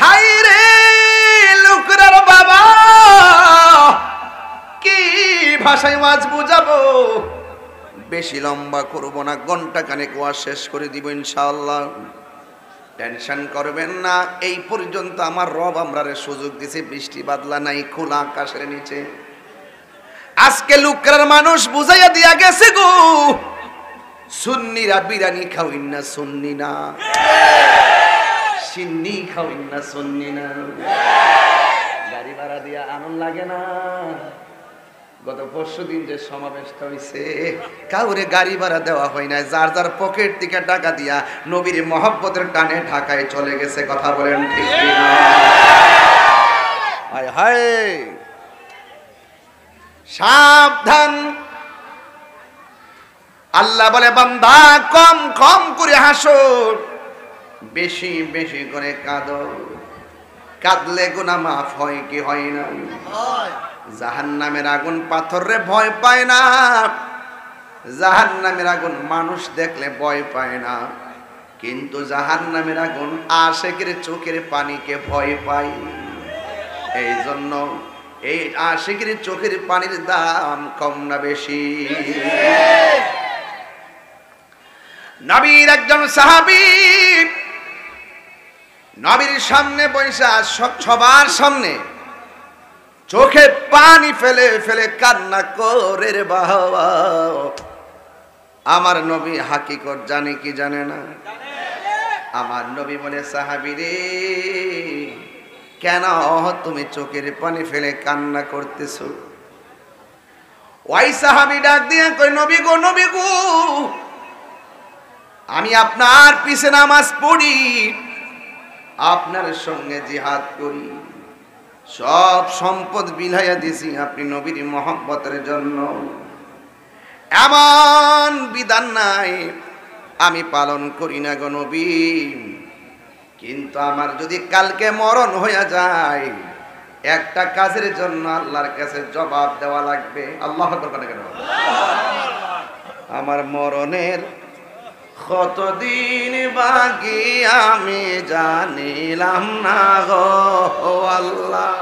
হাই রে লুকরার বাবা, কি ভাষায় ওয়াজ বুঝাবো? বেশি লম্বা করব না, ঘন্টা খানেক ওয়াজ শেষ করে দিব ইনশাআল্লাহ। টেনশন করবেন না। এই পর্যন্ত আমার রব আমরারে সুযোগ দিছে, বৃষ্টি বাদলা নাই, খোলা আকাশের নিচে। আজকে লুকরার মানুষ বুঝাইয়া দিয়া গেছে গো, সুন্নিরা বিরিয়ানি খাওইন না, সুন্নি না। সিন্নি খাওইন না, সুন্নি না। গাড়ি ভাড়া দিয়া আনন্দ লাগে না? গত পরশুদিন যে সমাবেশটা হইছে, কাউরে গাড়ি ভাড়া দেওয়া হয় না, যার যার পকেট থেকে টাকা দিয়া নবীর মহব্বতের টানে ঢাকায় চলে গেছে। কথা বলেন ঠিক কিনা? হায় হায়, সাবধান। আল্লাহ বলে, বান্দা কম কম করে হাসো, বেশি বেশি করে কাঁদো। কাঁদলে গুনাহ মাফ হয় কি হয় না? জাহান্নামের আগুন পাথরে ভয় পায় না, জাহান্নামের আগুন মানুষ দেখলে ভয় পায় না, কিন্তু জাহান্নামের আগুন আশিকের চোখের পানিকে ভয় পায়। এই জন্য এই আশিকের চোখের পানির দাম কম না বেশি? নবীর একজন সাহাবী নবীর সামনে বৈশা সবার সামনে চোখে পানি ফেলে ফেলে কান্না করে রে বাবা। আমার নবী হাকিকত জানে কি জানে না? আমার নবী বলে, সাহাবী রে, কেন তুমি চোখের পানি ফেলে কান্না করতেছো? ওই সাহাবী ডাক দিয়ে কই, নবী গো, নবী গো, আমি আপনার পিছে নামাজ পড়ি, আপনার সঙ্গে জিহাদ করি, সব সম্পদ বিলাইয়া দিছি আপনি নবীর মহব্বতের জন্য। এমন বিধান নাই আমি পালন করি না গো নবী, কিন্তু আমার যদি কালকে মরণ হয়ে যায়, একটা কাজের জন্য আল্লাহর কাছে জবাব দেওয়া লাগবে। আল্লাহু আকবার কেন? আমার মরণের কতদিন বাকি আমি জানিলাম না গো আল্লাহ।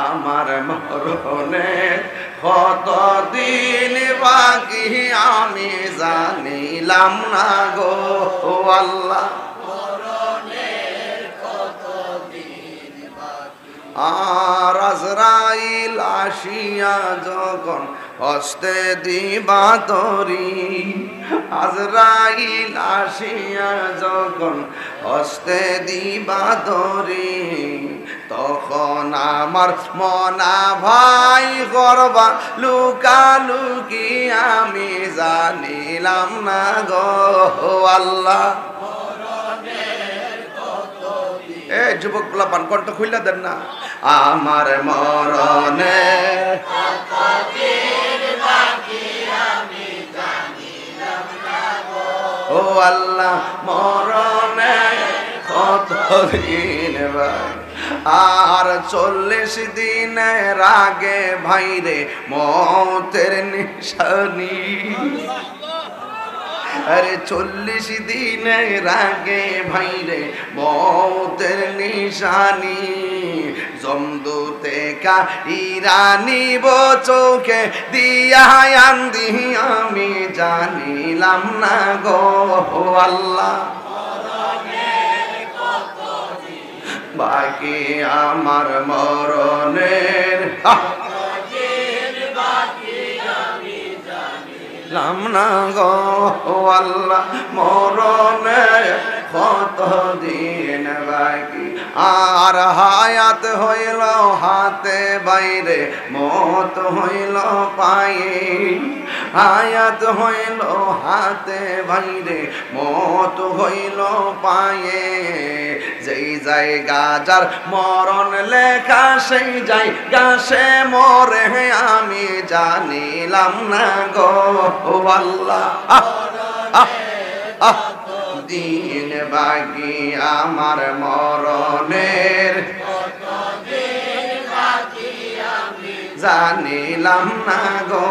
আমার মরণের কতদিন বাকি আমি জানিলাম না গো আল্লাহ। আর আজরাইল আসিয়া যখন হস্তে দিবা তরি, আজরাইল আসিয়া যখন হস্তে দিবা তরি, তখন আমার মনা ভাই করবা লুকালুকি আমি জানিলাম না গো আল্লাহ। এ যুবক গুলা পান কণ্ঠ খুইলা দেন না। আমার মরণে ও আল্লাহ মরণে কতদিন ভাই, আর 40 দিনের আগে ভাইরে মতের নিশানি। আরে 40 দিনের আগে ভাইরে মতের নিশানি। জমদূতে কা ইরানি বো চোখে দিয়া আন্দি আমি জানিলাম না গো আল্লাহ। বাকি আমার মরণের জানিলাম না গো আল্লাহ মরণের কতদিন বাকি। আর হায়াত হইল হাতে বাইরে মত হইল পায়ে। হায়াত হইল হাতে বাইরে মত হইল পায়ে। যেই জায়গা যার মরণ লেখা সেই জায়গা সে মরে আমি জানিলাম না গো আল্লাহ। দিন বাকি আমার মরণের জানিলাম না গো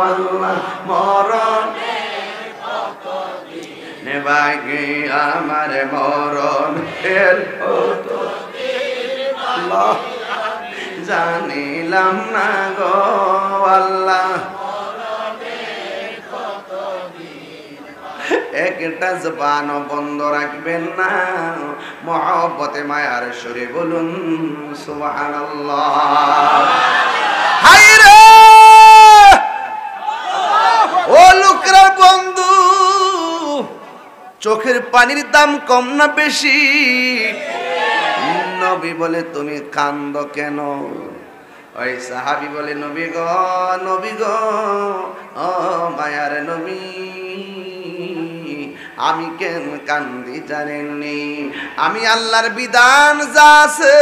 আল্লাহ মরণের বাকি আমার মরণের জানিলাম না গো আল্লাহ। একটা জবান বন্ধ রাখবেন না, মহব্বতে মায়ার সুরে বলুন সুবহানাল্লাহ। হায়রে ও লোকরা বন্ধু, চোখের পানির দাম কম না বেশি? নবী বলে তুমি কান্দো কেন? ওই সাহাবী বলে নবী গো ও মায়ার নবী আমি কেন কান্দি জানেননি? আমি আল্লাহর বিধান যা আছে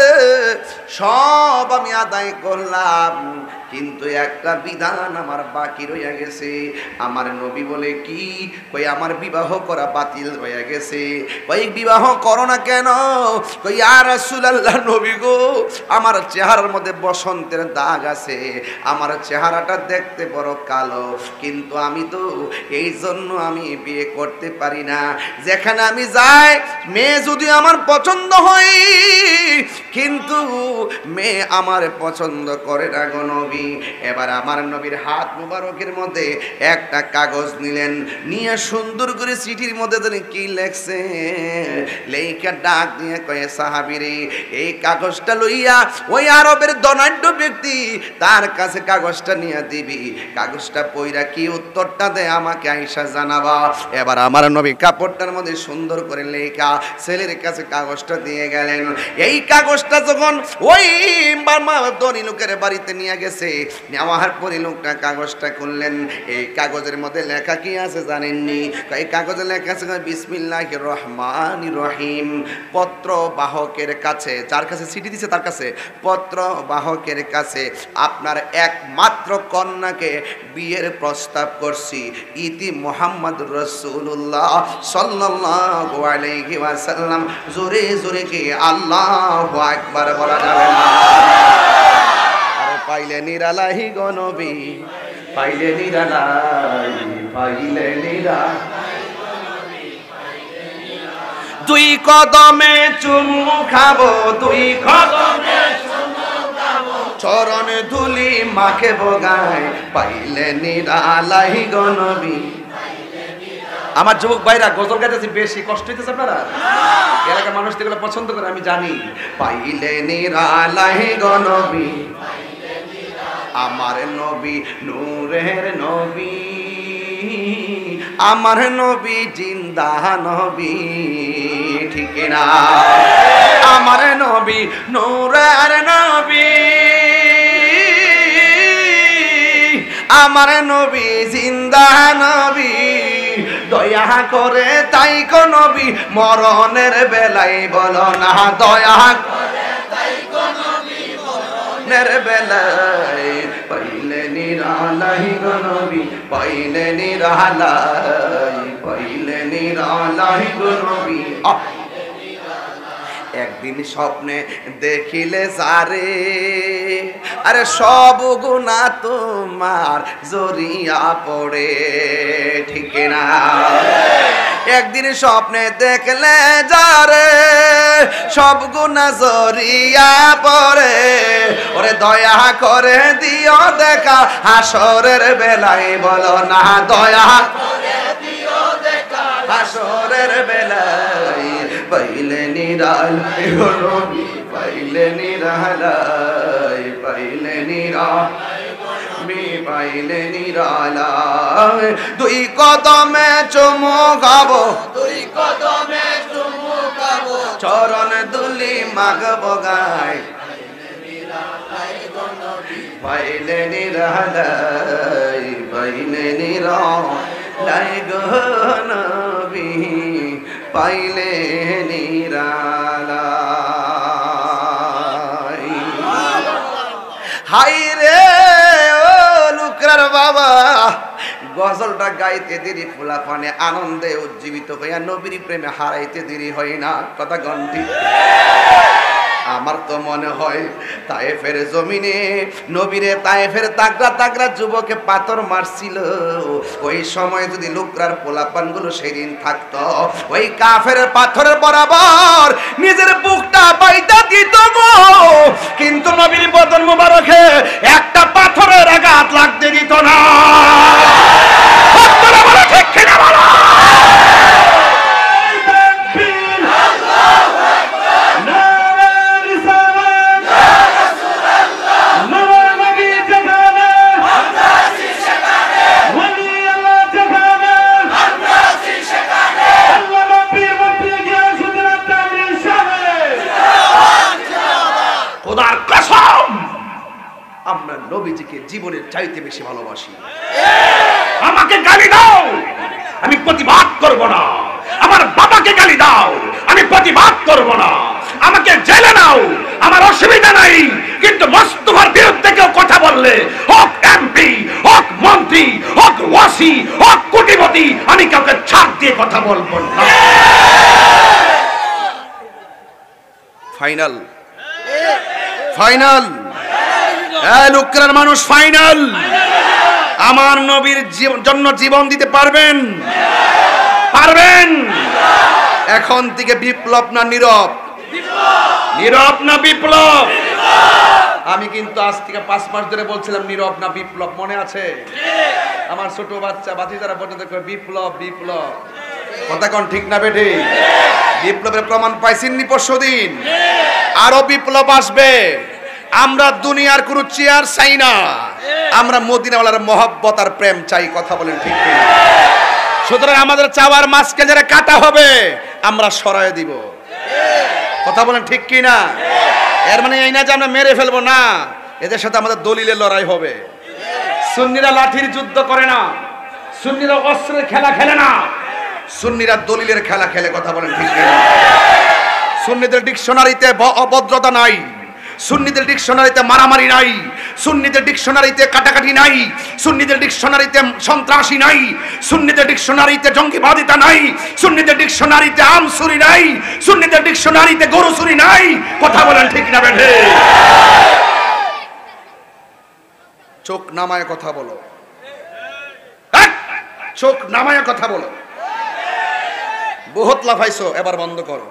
সব আমি আদায় করলাম, কিন্তু একটা বিধান আমার বাকি রয়ে গেছে। আমার নবী বলে কি? কই আমার বিবাহ করা বাতিল হয়ে গেছে। কই বিবাহ করো না কেন? কই ইয়া রাসূলুল্লাহ নবী গো আমার চেহারার মধ্যে বসন্তের দাগ আছে, আমার চেহারাটা দেখতে বড় কালো, কিন্তু আমি তো এই জন্য আমি বিয়ে করতে পারি না। যেখানে আমি যাই মেয়ে যদি আমার পছন্দ হয়, কিন্তু মেয়ে আমার পছন্দ করে না গো নবী। এবার আমার নবীর হাত মুবারকের মধ্যে একটা কাগজ নিলেন, নিয়ে সুন্দর করে চিঠির মধ্যে তিনি কি লেখছে লেখা ডাক দিয়ে কয়ে সাহাবীরে এই কাগজটা লইয়া ওই আরবের ধনাঢ্য ব্যক্তি তার কাছে কাগজটা নিয়ে দিবি, কাগজটা পইরা কি উত্তরটা দেয় আমাকে আইসা জানাবা। এবার আমার নবী কাপড়টার মধ্যে সুন্দর করে লেখা ছেলের কাছে কাগজটা দিয়ে গেলেন। এই কাগজটা যখন ওই ধনী লোকের বাড়িতে নিয়ে গেছে, নেওয়ার পরে লোকটা কাগজটা খুললেন। এই কাগজের মধ্যে লেখা কি আছে জানেননি? এই কাগজে লেখা আছে বিসমিল্লাহির রহমানির রহিম। পত্র বাহকের কাছে, যার কাছে চিঠি দিছে তার কাছে, পত্র বাহকের কাছে আপনার একমাত্র কন্যাকে বিয়ের প্রস্তাব করছি। ইতি মুহাম্মদুর রাসূলুল্লাহ সাল্লাল্লাহু আলাইহি ওয়াসাল্লাম। জোরে জোরে কি আল্লাহু আকবার বলা যাবে না? আরে পাইলে নিরালাহি গো নবী, পাইলে নিরালাহি, পাইলে নিরালাহি, দুই কদমে চুমু খাবো, দুই কদমে চুমু খাবো, চরণ ধুলি মাকে বগায়, পাইলে নিরালাহি গো নবী। আমার যুবক ভাইরা গজল গাইতেছি, বেশি কষ্ট হইতেছে আপনারা? এলাকার মানুষ এগুলো পছন্দ করে আমি জানি। পাইলে নিরালাহি গো নবী, আমার নবী নূরের নবী, আমার নবী জিন্দা নবী, ঠিক না? আমার নবী নূরের নবী, আমার নবী জিন্দা নবী, দয়া করে তাই কো নবী মরণের বেলায় বলো না, দয়া করে তাই কো নবী মরণের বেলায়, পাইলে নিরালাই গো নবী, পাইলে নিরালাই, পাইলে নিরালাই গো নবী। একদিন স্বপ্নে দেখিলে যারে, আরে সব গুনাহ তোমার জড়িয়া পড়ে, ঠিক না? একদিন স্বপ্নে দেখলে যারে সব গুনাহ জড়িয়া পড়ে, ওরে দয়া করে দিও দেখা হাসরের বেলায় বলো না, দয়া করে দিও দেখা হাসরের বেলায়, পাইলে নিরালাই গো নবী, পাইলে নিরালাই, পাইলে নিরালাই, পাইলে নিরালাই। দুই কদমে চুমু খাবো, দুই কদমে চুমু খাবো, চরণ দুলি মাগবো গায়, পাইলে নিরালাই, পাইলে নিরালাই গো নবী, পাইলে নিরালাই। হাই রে ও লুকরার বাবা, গজলটা গাইতে দেরি, ফুলা পানে আনন্দে উজ্জীবিত হইয়া নবীর প্রেমে হারাইতে দেরি হয় না, কথা গন্ডি। আমার তো মনে হয় তায়েফের জমিনে নবীরে তায়েফের তাগড়া তাগড়া যুবকে পাথর মারছিল, ওই সময় যদি লুকরার পোলাপানগুলো সেদিন থাকতো, ওই কাফের পাথরের বরাবর নিজের বুকটা বাইদা দিত গো, কিন্তু নবীর বদন মুবারকে একটা পাথরের আঘাত লাগতে দিত না। ঠিক কিনা বলো? আমরা নবীজিকে জীবনের চাইতে বেশি ভালোবাসি। আমাকে গালি দাও, আমি প্রতিবাদ করব না। আমার বাবাকে গালি দাও, আমি প্রতিবাদ করব না। আমাকে জেলে নাও, আমার অসুবিধা নাই, কিন্তু মোস্তফার বিরুদ্ধে কেউ কথা বললে, হোক এমপি, হোক মন্ত্রী, হোক ওয়াসি, হোক কোটিপতি, আমি কাউকে ছাড় দিয়ে কথা বলবো না। Final, final. লুকরার মানুষ ফাইনাল। আমার নবীর জন্য জীবন দিতে পারবেন? পারবেন? এখন থেকে বিপ্লব না নীরব? নীরব না বিপ্লব? আমি কিন্তু আজ থেকে 5 মাস ধরে বলছিলাম নীরব না বিপ্লব, মনে আছে? আমার ছোট বাচ্চা বাতিজারা পর্যন্ত বিপ্লব বিপ্লব, কথা কোন ঠিক না বেঠি? বিপ্লবের প্রমাণ পাইছেননি পরশুদিন? আরো বিপ্লব আসবে। আমরা দুনিয়ার কোন চেয়ার চাই না, আমরা মদিনাওয়ালার মহব্বত আর প্রেম চাই, কথা বলেন ঠিক কিনা? সুতরাং আমাদের চাওয়ার মাছকে যারা কাটা হবে আমরা সরায় দিব, কথা বলেন ঠিক কিনা? এর মানে এই না যে আমরা মেরে ফেলবো না, এদের সাথে আমাদের দলিলের লড়াই হবে। সুন্নিরা লাঠির যুদ্ধ করে না, সুন্নিরা অস্ত্রের খেলা খেলে না, সুন্নিরা দলিলের খেলা খেলে, কথা বলেন ঠিক কিনা? সুন্নিদের ডিকশনারিতে অভদ্রতা নাই, সুন্নিদের ডিকশনারিতে মারামারি নাই, সুন্নিদের ডিকশনারিতে কাটাকাটি নাই, সুন্নিদের ডিকশনারিতে সন্ত্রাসী নাই, সুন্নিদের ডিকশনারিতে জঙ্গিবাদিতা নাই, সুন্নিদের ডিকশনারিতে আমসুরি নাই, সুন্নিদের ডিকশনারিতে গরুসুরি নাই, কথা বলেন ঠিক না বেঠে? চোখ নামায় কথা বলো, চোখ নামায় কথা বলো। বহুত লাফাইছো, এবার বন্ধ করো।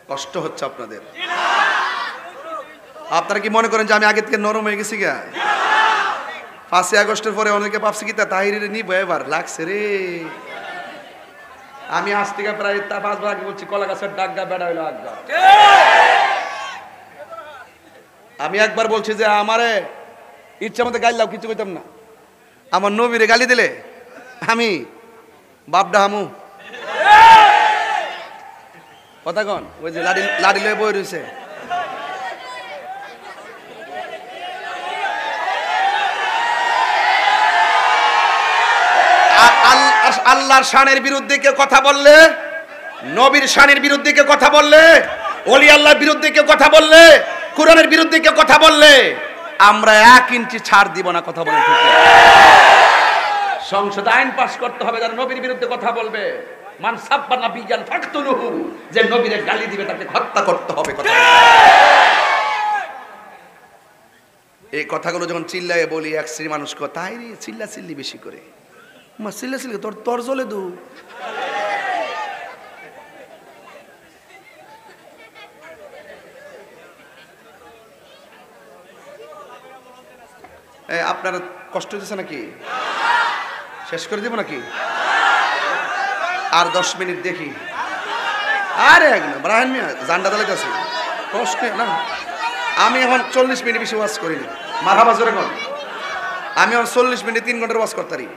কষ্ট হচ্ছে আপনাদের। আপনারা কি মনে করেন যে আমি আগে থেকে নরম হয়ে গেছি? 5 আগস্টের পরে অনেকে ভাবছি কি তাহিরে নিব, এবার লাগছে রে। আমি আজ থেকে প্রায় 5 বার আগে বলছি কলা গাছের ডাগা বেড়া হইলো আগা। আমি একবার বলছি যে আমারে ইচ্ছা মতো গাইলাও কিছু কইতাম না। আমার নবীরে গালি দিলে আমি বাপডা হামু কথা কন। ওই যে লাড়ি লাড়ি লয়ে বই রয়েছে, আল্লাহর শানের বিরুদ্ধে কেউ কথা বললে, নবীর শানের বিরুদ্ধে কেউ কথা বললে, ওলি আল্লাহর বিরুদ্ধে কেউ কথা বললে, কোরআনের বিরুদ্ধে কেউ কথা বললে আমরা 1 ইঞ্চি ছাড় দিব না। কথা বলেন ঠিক? সংসদ আইন পাস করতে হবে যারা নবীর বিরুদ্ধে কথা বলবে, মান সাব্বা নাবিয়ান ফাকতুলুহু, যে নবীরে গালি দিবে তাকে হত্যা করতে হবে। কথা এই কথাগুলো যখন চিল্লায়ে বলি এক শ্রী মানুষ তাই রে চিল্লা চিল্লি বেশি করে, মা চিল্লা চিল্লি তোর জ্বলে দু। আপনার কষ্ট হচ্ছে নাকি? শেষ করে দিব নাকি? আর 10 মিনিট দেখি। আরে একদম ব্রাহ্মণ মিয়া জান্ডা দালাইতেছে কষ্ট না। আমি এখন 40 মিনিট বেশি ওয়াজ করিনি। মারহাবা জোরে কোন। আমি এখন 40 মিনিট 3 ঘন্টার ওয়াজ করতারি।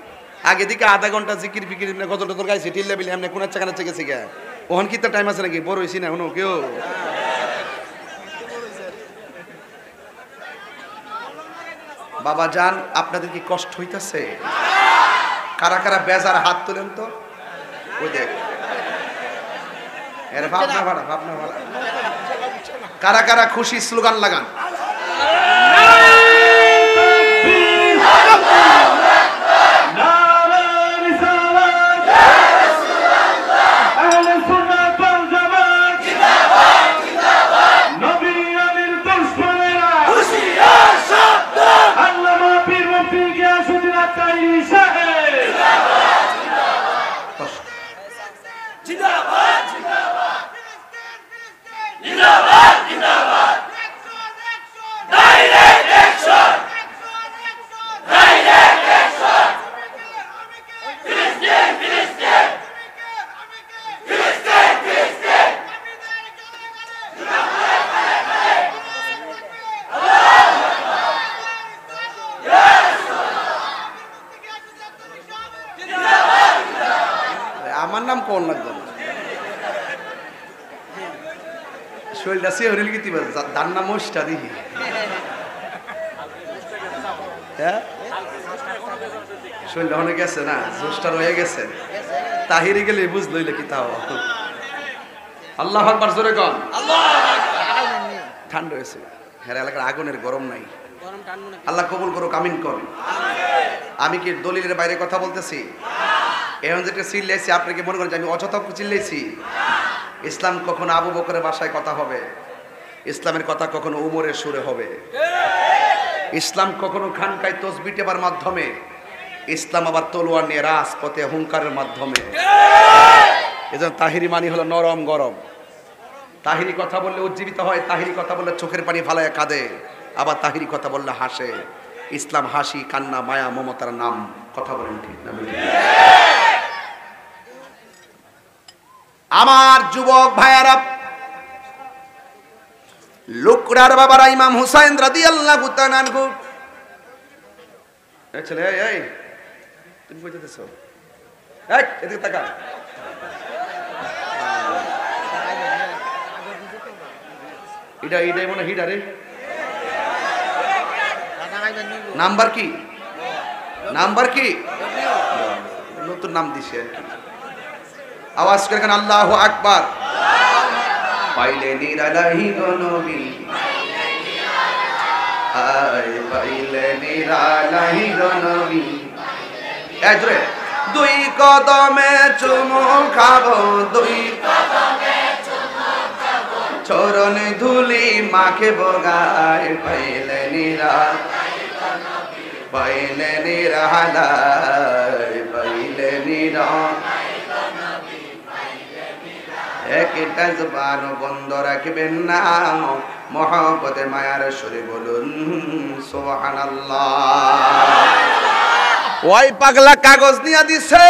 আগে দিকে আধা ঘন্টা জিকির ফিকির গজল টজল গাইছি, টিল্লা বিলি এমনি কোন চাকানা চেকেছি গা। ওহন কি তার টাইম আছে নাকি? বড় হইছি না এখনো কেউ। বাবা জান আপনাদের কি কষ্ট হইতাছে? কারা কারা বেজার হাত তোলেন তো। ওই দেখ এর ভাবনা ভাড়া ভাবনা ভাড়া। কারা কারা খুশি স্লোগান লাগান। আমার নাম কোন লাগবে না। শরীরটা সে হরিল কি দিবা তার নাম মোষটা দেখি। হ্যাঁ শরীরটা অনেক গেছে না, জোশটা রয়ে গেছে। তাহিরে গেলে বুঝলইলে কি তাও। আল্লাহু আকবার জোরে কোন। ঠান্ডা হয়েছে। হ্যাঁ এলাকার আগুনের গরম নাই। আল্লাহ কবুল করুক, আমিন কর। আমি কি দলিলের বাইরে কথা বলতেছি? এখন যেটা চিল্লাইছি আপনাকে মনে করেন যে আমি অযথা চিল্লাইছি? ইসলাম কখনো আবু বকরের ভাষায় কথা হবে, ইসলামের কথা কখনো উমরের সুরে হবে, ইসলাম কখনো খানকায় তসবিহ টেপার মাধ্যমে, ইসলাম আবার তলোয়ার নিয়ে রাজপথে হুঙ্কারের মাধ্যমে। এজন্য তাহিরি মানি হলো নরম গরম। তাহিরি কথা বললে উজ্জীবিত হয়, তাহিরি কথা বললে চোখের পানি ফালায় কাঁদে, আবার তাহিরি কথা বললে হাসে। ইসলাম হাসি কান্না মায়া মমতার নাম। কথা বলেন ঠিক না? আমার যুবক ভাইয়ারা, লুকড়ার বাবারা ইমাম হুসাইন রাদিয়াল্লাহু তাআলা আনহু। এই ছেলে এই তুমি কই যেতেছ? এই এদিকে তাকা। এটাই মনে হিডারে নাম্বার কি? নাম্বার কি? নতুন নাম দিছে আর কি। আওয়াজ করে কেন আল্লাহু আকবার। পাইলে নিরালাহি গো নবী, আয় পাইলে নিরালাহি গো নবী। এই ধরে দুই কদমে চুমু খাবো, দুই কদমে চুমু খাবো, চরণে ধুলি মাখে বগায়। পাইলে নিরালাহি গো নবী, পাইলে নিরালাহি, পাইলে নিরালাহি। একটা জবান বন্ধ রাখবেন না, মহব্বতে মায়ার সুরে বলুন সুবহানাল্লাহ। ওই পাগলা কাগজ নিয়ে দিছে,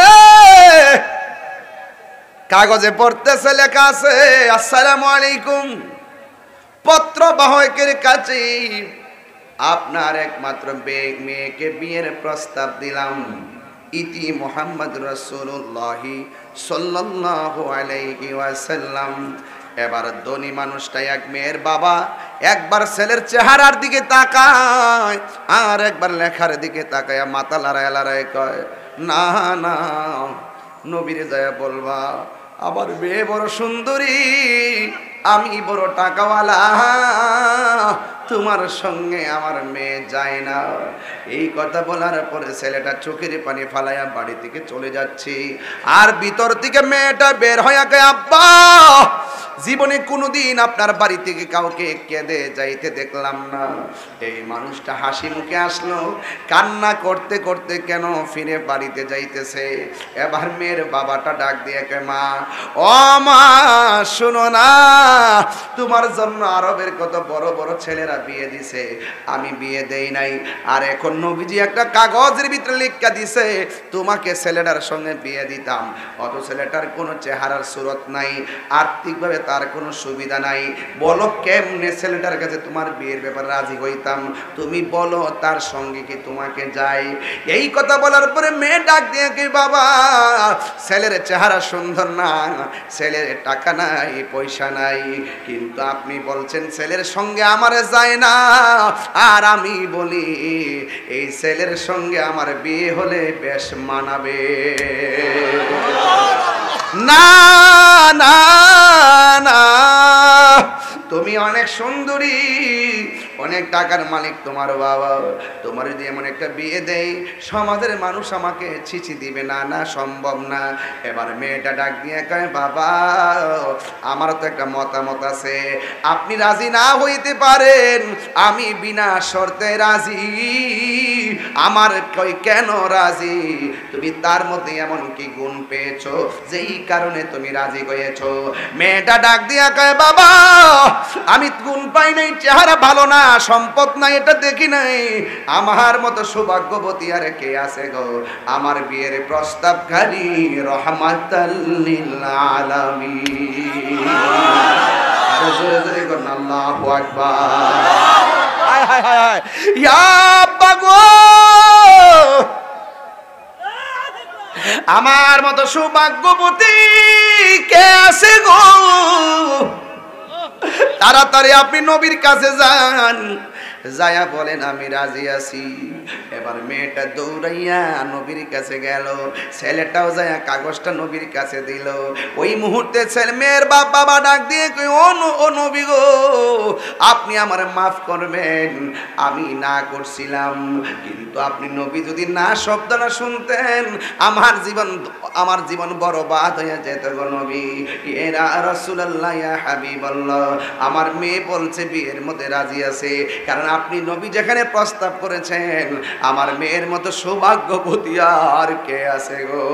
কাগজে পড়তেছে লেখা আছে আসসালামু আলাইকুম। পত্র বাহকের কাছে আপনার একমাত্র মেয়েকে বিয়ের প্রস্তাব দিলাম। ইতি মুহাম্মদ রাসূলুল্লাহি সাল্লাল্লাহু আলাইহি ওয়াসাল্লাম। এবার ধনী মানুষটা এক মেয়ের বাবা একবার ছেলের চেহারার দিকে তাকায় আর একবার লেখার দিকে তাকায় মাথা লড়ায় লড়ায় কয়, না না, নবীরে যায় বলবা আমার মেয়ে বড় সুন্দরী, আমি বড় টাকাওয়ালা, তোমার সঙ্গে আমার মেয়ে যায় না। এই কথা বলার পরে ছেলেটা চোখের পানি ফালাইয়া বাড়ি থেকে চলে যাচ্ছে। আর ভিতর থেকে মেয়েটা বের হয়ে গেছে, আব্বা জীবনে কোনোদিন আপনার বাড়ি থেকে কাউকে কেঁদে যাইতে দেখলাম না। এই মানুষটা হাসি মুখে আসলো, কান্না করতে করতে কেন ফিরে বাড়িতে যাইতেছে। এবার মেয়ের বাবাটা ডাক দিয়ে কয়, মা ও মা শোনো না, তোমার জন্য আরবের কত বড় বড় ছেলেরা বিয়ে দিছে, আমি বিয়ে দেই নাই। আর এখন নবীজি একটা কাগজের ভিতরে লিখা দিছে তোমাকে ছেলেটার সঙ্গে বিয়ে দিতাম। অত ছেলেটার কোনো চেহারার সুরত নাই, আর্থিকভাবে তার কোনো সুবিধা নাই, বলো কেমনে ছেলেটার কাছে তোমার বিয়ের ব্যাপারে রাজি হইতাম, তুমি বলো তার সঙ্গে কি তোমাকে যাই। এই কথা বলার পরে মেয়ে ডাক দিয়ে কি, বাবা ছেলের চেহারা সুন্দর না, ছেলের টাকা নাই পয়সা নাই, কিন্তু আপনি বলছেন ছেলের সঙ্গে আমারে যায় না, আর আমি বলি এই ছেলের সঙ্গে আমার বিয়ে হলে বেশ মানাবে। না না না, তুমি অনেক সুন্দরী, অনেক টাকার মালিক তোমার বাবা, তোমার যদি এমন একটা বিয়ে দেয় সমাজের মানুষ আমাকে ছিছি দিবে, না না সম্ভব না। এবার মেয়েটা ডাক দিয়ে কয়, বাবা আমার তো একটা মতামত আছে, আপনি রাজি না হইতে পারেন, আমি বিনা শর্তে রাজি। আমার কই কেন রাজি, তুমি তার মধ্যে এমন কি গুণ পেয়েছো যেই কারণে তুমি রাজি হয়েছো। মেয়েটা ডাক দিয়া কয়, বাবা আমি গুণ পাই নাই, চেহারা ভালো না, সম্পদ নাই, এটা দেখি নাই, আমার মতো সৌভাগ্যবতী আর কে আছে গো, আমার বিয়ের প্রস্তাবকারী রহমাতাল লিল আলামিন। আর জোরে জোরে করুন আল্লাহু আকবার। হায় হায় হায়, ইয়া আব্বা গো, আমার মতো সৌভাগ্যবতী কে আছে গো, তাড়াতাড়ি আপনি নবীর কাছে যান, যায়া বলেন আমি রাজি আছি। এবার মেয়েটা দৌড়াইয়া নবীর কাছে গেল, ছেলেটাও যায়া কাগজটা নবীর কাছে দিল। ওই মুহূর্তে ছেলে মেয়ের বাবা ডাক দিয়ে কই, ও নবী গো, আপনি আমার মাফ করবেন, আমি না করছিলাম, কিন্তু আপনি নবী যদি না শব্দটা শুনতেন আমার জীবন বরবাদ হয়ে যেত গো নবী। ইয়া রাসূলুল্লাহ, ইয়া হাবিবাল্লাহ, আমার মেয়ে বলছে বিয়ের মধ্যে রাজি আছে, কারণ আপনি নবী যেখানে প্রস্তাব করেছেন আমার মেয়ের মতো সৌভাগ্যবতী আর কে আছে গো।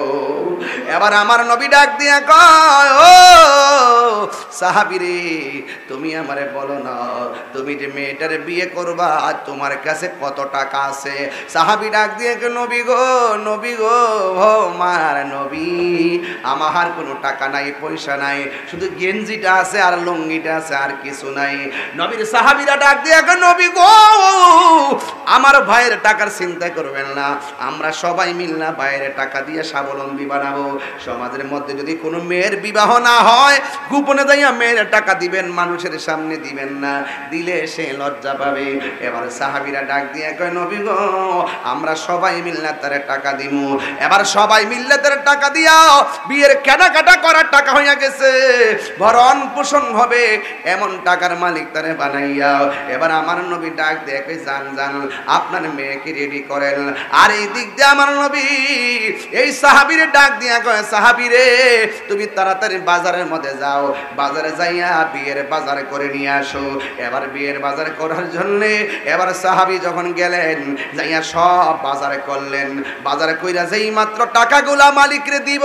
এবার আমার নবী ডাক দিয়া কয়, ও সাহাবীরে তুমি আমারে বলো না, তুমি যে মেয়েটারে বিয়ে করবা তোমার কাছে কত টাকা আছে। সাহাবী ডাক দিয়ে নবী গো, নবী গো, ও মার নবী, আমার কোনো টাকা নাই পয়সা নাই, শুধু গেঞ্জিটা আছে আর লুঙ্গিটা আছে, আর কিছু নাই। নবীর সাহাবীরা ডাক দিয়ে নবী গো, আমার ভাইয়ের টাকার চিন্তা করবেন না, আমরা সবাই মিলনা ভাইয়ের টাকা দিয়ে স্বাবলম্বী বানাবো। সমাজের মধ্যে যদি কোনো মেয়ের বিবাহ না হয় গোপনে যাইয়া মেয়ের টাকা দিবেন, মানুষের সামনে দিবেন না, দিলে সে লজ্জা পাবে। এবার সাহাবীরা ডাক দিয়ে কয়, নবী গো আমরা সবাই মিলনা তার টাকা দিব। এবার সবাই মিললে তার টাকা দিয়া বিয়ের কেনাকাটা করার টাকা হইয়া গেছে, ভরণ পোষণ হবে এমন টাকার মালিক তারে বানাইয়া। এবার আমার নবী ডাক দিয়ে কই, জান জান আপনার মেয়েকে রেডি করেন। আর এই দিক দিয়ে আমার নবী এই সাহাবীরে ডাক দিয়া কয়, সাহাবীরে তুমি তাড়াতাড়ি বাজারের মধ্যে যাও, বাজারে যাইয়া বিয়ের বাজার করে নিয়ে আসো। এবার বিয়ের বাজার করার জন্য এবার সাহাবী যখন গেলেন, যাইয়া সব বাজারে করলেন। বাজারে কইরা যেই মাত্র টাকাগুলা মালিকরে দিব,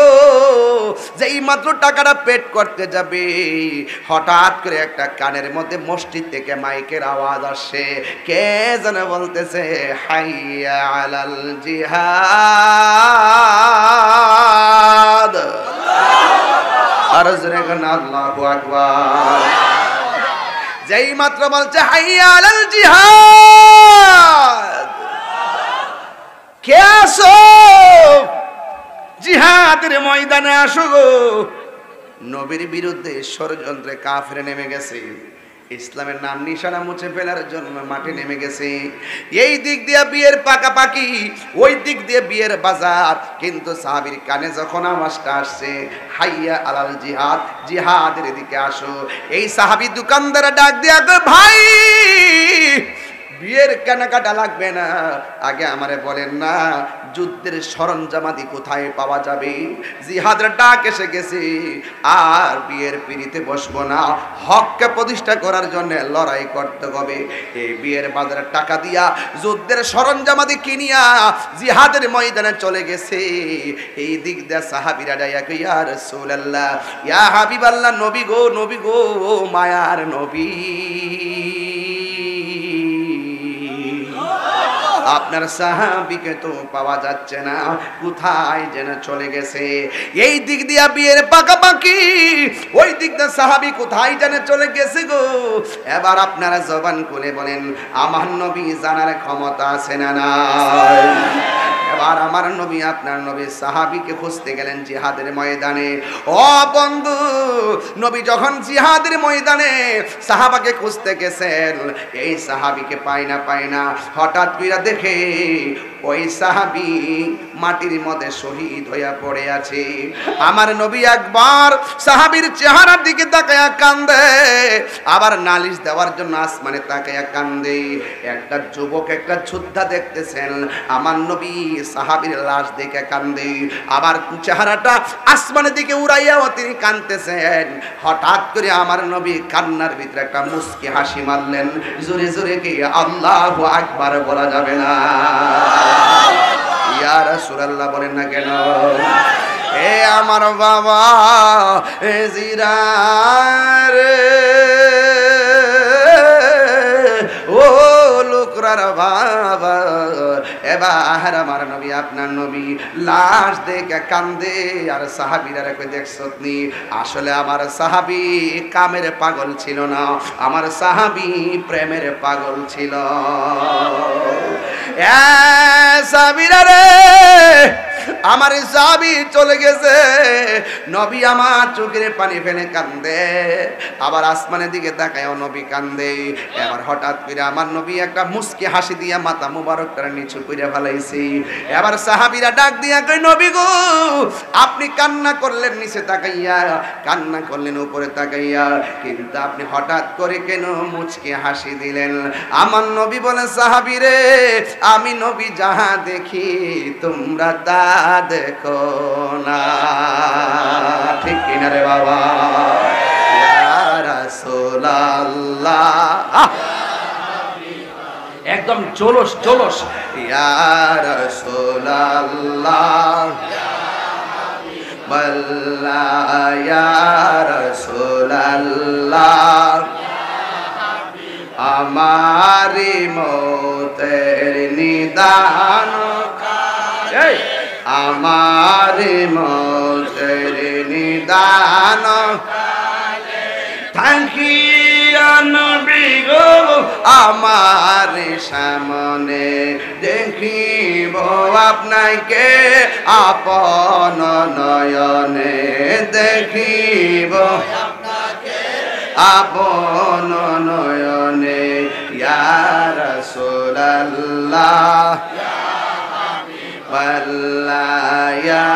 যেই মাত্র টাকাটা পেট করতে যাবে, হঠাৎ করে একটা কানের মধ্যে মসজিদ থেকে মাইকের আওয়াজ আসে, কে যেন বলতেছে, হাইয়া আলাল জিহাদ। আর জোরে গান আল্লাহু আকবার। যেই মাত্র বলছে হাইয়া আলাল জিহাদ, কে আসো জিহাদের ময়দানে আসো গো। নবীর বিরুদ্ধে ষড়যন্ত্রে কাফের নেমে গেছে, ইসলামের নাম নিশানা মুছে ফেলার জন্য মাঠে নেমে গেছে। এই দিক দিয়ে বিয়ের পাকাপাকি, ওই দিক দিয়ে বিয়ের বাজার। কিন্তু সাহাবীর কানে যখন আওয়াজটা আসছে হাইয়া আলাল জিহাদ, জিহাদের দিকে আসো, এই সাহাবী দোকানদার ডাক দিয়া কয় ভাই বিয়ের কেনাকাটা লাগবে না, আগে আমারে বলেন না যুদ্ধের সরঞ্জামাদি কোথায় পাওয়া যাবে। জিহাদের ডাক এসে গেছে, আর বিয়ের পিড়িতে বসবো না, হককে প্রতিষ্ঠা করার জন্য লড়াই করতে হবে। এই বিয়ের বাজারে টাকা দিয়া যুদ্ধের সরঞ্জামাদি কিনিয়া জিহাদের ময়দানে চলে গেছে। এই দিক দিয়ে সাহাবীরা ডাইয়া কই ইয়া রাসূলুল্লাহ, ইয়া হাবিবাল্লাহ, নবী গো, নবী গো, মায়ার নবী, আপনার সাহাবীকে তো পাওয়া যাচ্ছে না, কোথায় যেন চলে গেছে। এই দিক দিয়া বিয়ের পাকাপাকি, ওই দিক দিয়ে সাহাবী কোথায় যেন চলে গেছে গো। এবার আপনারা জবান খুলে বলেন আমার নবী জানার ক্ষমতা আছে না নাই? এবার আমার নবী, আপনার নবী সাহাবীকে খুঁজতে গেলেন জিহাদের ময়দানে। ও বন্ধু, নবী যখন জিহাদের ময়দানে সাহাবাকে খুঁজতে গেছেন, এই সাহাবীকে পায় না, হঠাৎ করে দেখে ওই সাহাবী মাটির মধ্যে শহীদ হইয়া পড়ে আছে। আমার নবী একবার সাহাবীর চেহারার দিকে তাকায়া কান্দে, আবার নালিশ দেওয়ার জন্য আসমানে তাকায়া কান্দে। একটা যুবক, একটা যোদ্ধা দেখতেছেন, আমার নবী সাহাবীর লাশ দেখে কান্দে, আবার চেহারাটা আসমানের দিকে উড়াইয়াও তিনি কাঁদতেছেন। হঠাৎ করে আমার নবী কান্নার ভিতরে একটা মুস্কি হাসি মারলেন। জোরে জোরে কি আল্লাহু আকবার বলা যাবে না? ইয়া রাসূলুল্লাহ বলেন না কেন? এ আমার বাবা এ জিরার, ও লোকরার বাবা, এবার আমার নবী, আপনার নবী লাশ দেখে কান্দে। আর সাহাবীরা কই দেখছত নি, আসলে আমার সাহাবী কামের পাগল ছিল না, আমার সাহাবী প্রেমের পাগল ছিল। সাহাবীরা রে, আমার সাহাবী চলে গেছে, নবী আমার চোখের পানি ফেলে কান্দে, আবার আসমানের দিকে তাকায় নবী কান্দে। এবার হঠাৎ করে আমার নবী একটা মুস্কি হাসি দিয়া মাথা মুবারকটা নিচু করে ফেলাইছে। এবার সাহাবীরা ডাক দিয়া কই নবী গো, আপনি কান্না করলেন নিচে তাকাইয়া, কান্না করলেন উপরে তাকাইয়া, কিন্তু আপনি হঠাৎ করে কেন মুচকি হাসি দিলেন? আমার নবী বলে সাহাবী রে, আমি নবী যাহা দেখি তোমরা তা দেখো না। ঠিক কিনা রে বাবা? ইয়া রাসূলুল্লাহ, একদম জোলস জোলস। ইয়া রাসূলুল্লাহ, বল্লা ইয়া রাসূলুল্লাহ, আমারি মতের নিদান, আমারি মতের নিদান থাকিয়া নবী গো আমার সামনে, দেখিব আপনাকে আপন নয়নে, দেখিব আপন নয়নে। ইয়া রাসূলুল্লাহ, আল্লাহ ইয়া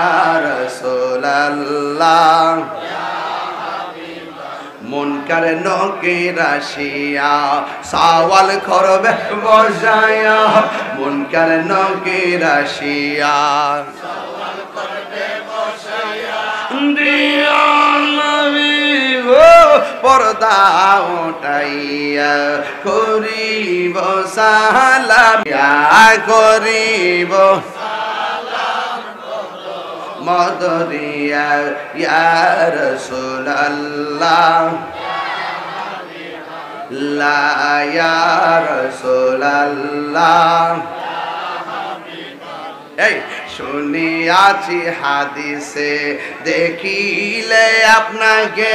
রাসূলুল্লাহ, মুনকার নকির আসিয়া সওয়াল করবে বসায়া, মুনকার নকির আসিয়া সওয়াল করবে বসায়া, দিয়া নবী গো পর্দা উঠাইয়া করিব সালাম, করিব মদরিয়া। ইয়া রাসূলুল্লাহ, লা ইয়া রাসূলুল্লাহ, এই শুনিয়াছি হাদিসে দেখিলে আপনাকে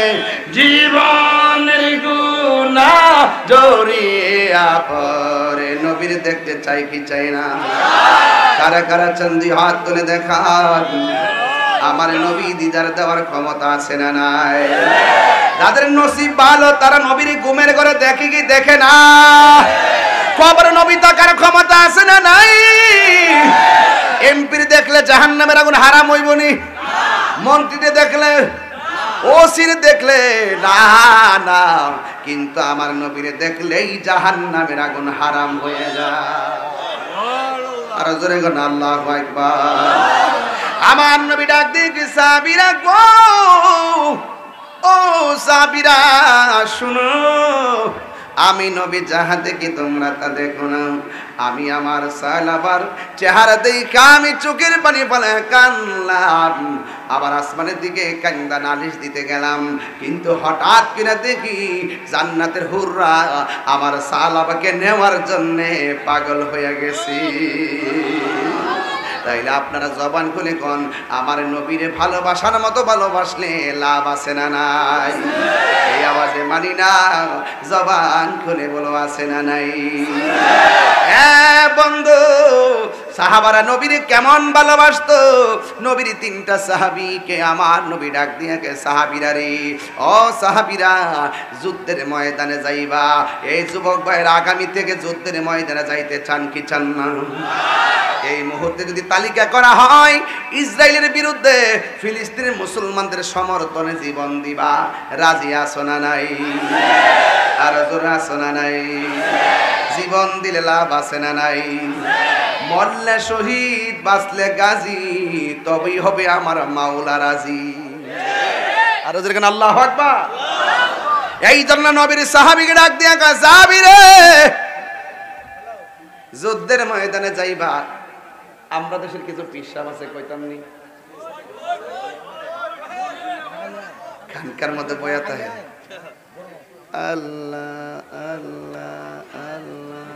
জীবনের গুনাহ জড়িয়ে পড়ে। নবীর দেখতে চাই কি চাই না? কারা কারা চন্দি হাত তুলে দেখান আমার নবী দিদার দেওয়ার ক্ষমতা আছে না নাই? যাদের নসিব ভালো তারা নবীর ঘুমের ঘরে দেখে কি দেখে না? কবর নবী তাকার ক্ষমতা আছে না নাই? এমপির দেখলে জাহান্নামের আগুন হারাম হইবনি? মন্ত্রীতে দেখলে, ওসির দেখলে না না, কিন্তু আমার নবীরে দেখলেই জাহান্নামের আগুন হারাম হয়ে যায়। আর জোরে গো আল্লাহু আকবার। আমার নবী ডাক দিয়ে সাহাবীরা গো, ও সাহাবীরা শুনো, আমি নবী যাহা দেখি তোমরা তা দেখো না। আমি আমার সাহাবার চেহারা দেখে আমি চোখের পানি ফেলে কাঁদলাম, আবার আসমানের দিকে কান্দা নালিশ দিতে গেলাম, কিন্তু হঠাৎ করে দেখি জান্নাতের হুররা আমার সাহাবাকে নেওয়ার জন্যে পাগল হয়ে গেছি। তাইলে আপনারা জবান খুলে কোন আমার নবীরে ভালোবাসার মতো ভালোবাসলে লাভ আছে না নাই? এই আওয়াজে মানি না, জবান খুলে বলো আছে না নাই? হ্যাঁ বন্ধু, সাহাবারা নবীরে কেমন ভালোবাসতো? নবীর তিনটা সাহাবীকে আমার নবী ডাক দিয়ে কে সাহাবীরা রে, ও সাহাবীরা যুদ্ধের ময়দানে যাইবা। এই যুবক ভাইয়ের আগামী থেকে যুদ্ধের ময়দানে যাইতে চান কি চান না? এই মুহূর্তে যদি তালিকা করা হয় ইসরায়েলের বিরুদ্ধে ফিলিস্তিনের মুসলমানদের সমর্থনে জীবন দিবা, রাজি আছো না নাই? আর জোরে আছো না নাই? জীবন দিলে লাভ আছে না নাই? মরলে শহীদ, বাঁচলে গাজী, তবেই হবে আমার মাওলা রাজি। আর জোরে কেন আল্লাহু আকবার। এই জন্য নবীর সাহাবীকে ডাক দিয়া কয়, সাহাবী রে যুদ্ধের ময়দানে যাইবা। আমরা দেশের কিছু পিসাব আছে কইতাম নি, খানকার মধ্যে বয়াত হয় আল্লাহ আল্লাহ আল্লাহ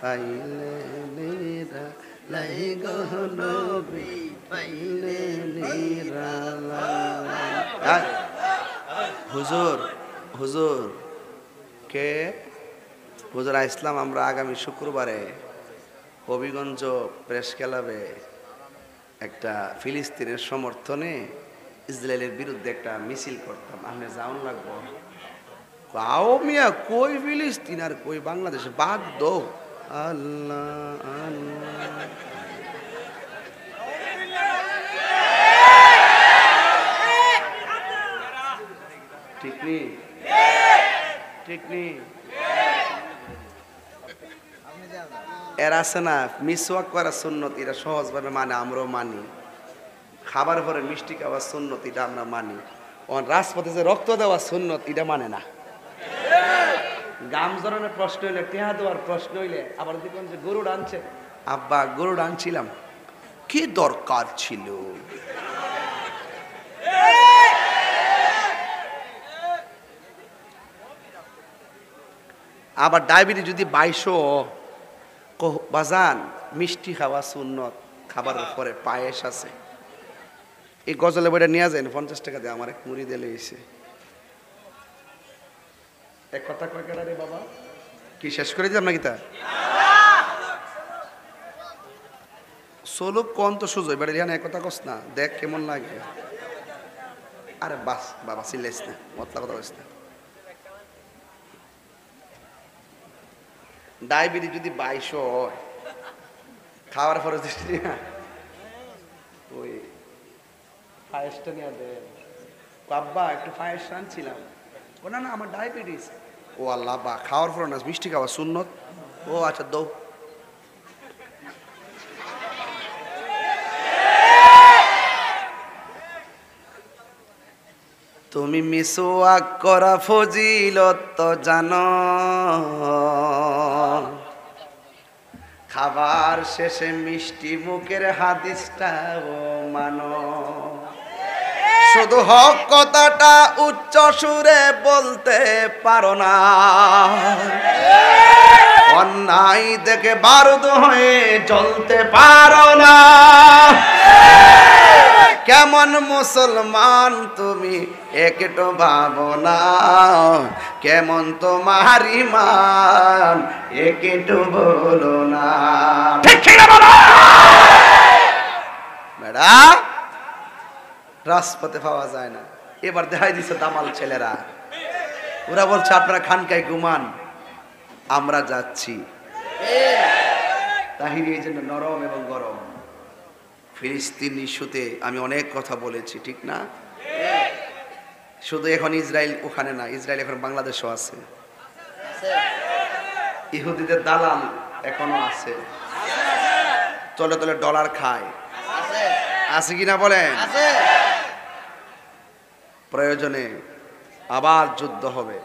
পাইলে নিরা লাই গো নবী পাইলে নিরা। হুজুর হুজুর কে? হুজুর ইসলাম আমরা আগামী শুক্রবারে হবিগঞ্জ প্রেস ক্লাবে একটা ফিলিস্তিনের সমর্থনে ইসরায়েলের বিরুদ্ধে একটা মিছিল করতাম, আপনি যাওন লাগবো? আও মিয়া, কই ফিলিস্তিন আর কই বাংলাদেশে, বাদ দো। আল্লাহ আল্লাহ, ঠিক নি? ঠিক নি? এরা আছে না মিসওয়াক করা সুন্নত, এটা সহজভাবে মানে, আমরাও মানি। খাবার পরে মিষ্টি খাওয়া সুন্নত, এটা আমরা মানি। রাজপথে যে রক্ত দেওয়া সুন্নত, এটা মানে না। গাম জড়ানোর প্রশ্ন হইলে, টেহা দেওয়ার প্রশ্ন হইলে আবার দেখবেন যে গরু আনছে, আব্বা গরু আনছিলাম, কি দরকার ছিল? আবার ডায়াবেটিস যদি 2200 বাজান, মিষ্টি খাওয়া সুন্নত, খাবারের পরে পায়েস আছে। এই গজলে বইটা নিয়ে যায় 50 টাকা দিয়ে, আমার এক মুড়ি দিলে এসে এক কথা কয় কেডা রে বাবা, কি শেষ করে দিলাম নাকি? তা সোলুক কোন তো সুজয় বেড়ে এক কথা কস না, দেখ কেমন লাগে। আরে বাস বাবা, চিল্লাইস না, মতলা কথা কইস না। ডায়াবেটিস যদি 2200 হয়, খাওয়ার পরে ওই পায়েসটা নিয়ে দেয়, বাবা একটু পায়েস আনছিলাম। ও না না, আমার ডায়াবেটিস। ও আল্লাহ, বা খাওয়ার পরে না মিষ্টি খাওয়া সুন্নত? ও আচ্ছা দৌ। তুমি মিসওয়াক করা ফজিলত তো জানো, খাবার শেষে মিষ্টি মুখের হাদিসটাও মানো। শুধু হক কথাটা উচ্চ সুরে বলতে পারো না, ও অন্যায় দেখে বারুদ হয়ে জ্বলতে পারো না। কেমন মুসলমান তুমি একটু ভাবো না, কেমন তোমার ঈমান একটু বলো না। ঠিক ঠিক না বলো বেড়া, রাজপথে পাওয়া যায় না। এবার দেখাই দিছে দামাল ছেলেরা, ওরা বলছে আপনারা খানকায় ঘুমান, আমরা যাচ্ছি। তাহিরি এই জন্য নরম এবং গরম। ফিলিস্তিন ইস্যুতে আমি অনেক কথা বলেছি, ঠিক না? শুধু এখন ইসরায়েল ওখানে না, ইসরায়েল এখন বাংলাদেশও আছে, ইহুদিদের দালাল এখনো আছে, তলে তলে ডলার খায়, আছে কিনা বলেন? প্রয়োজনে আবার যুদ্ধ হবে।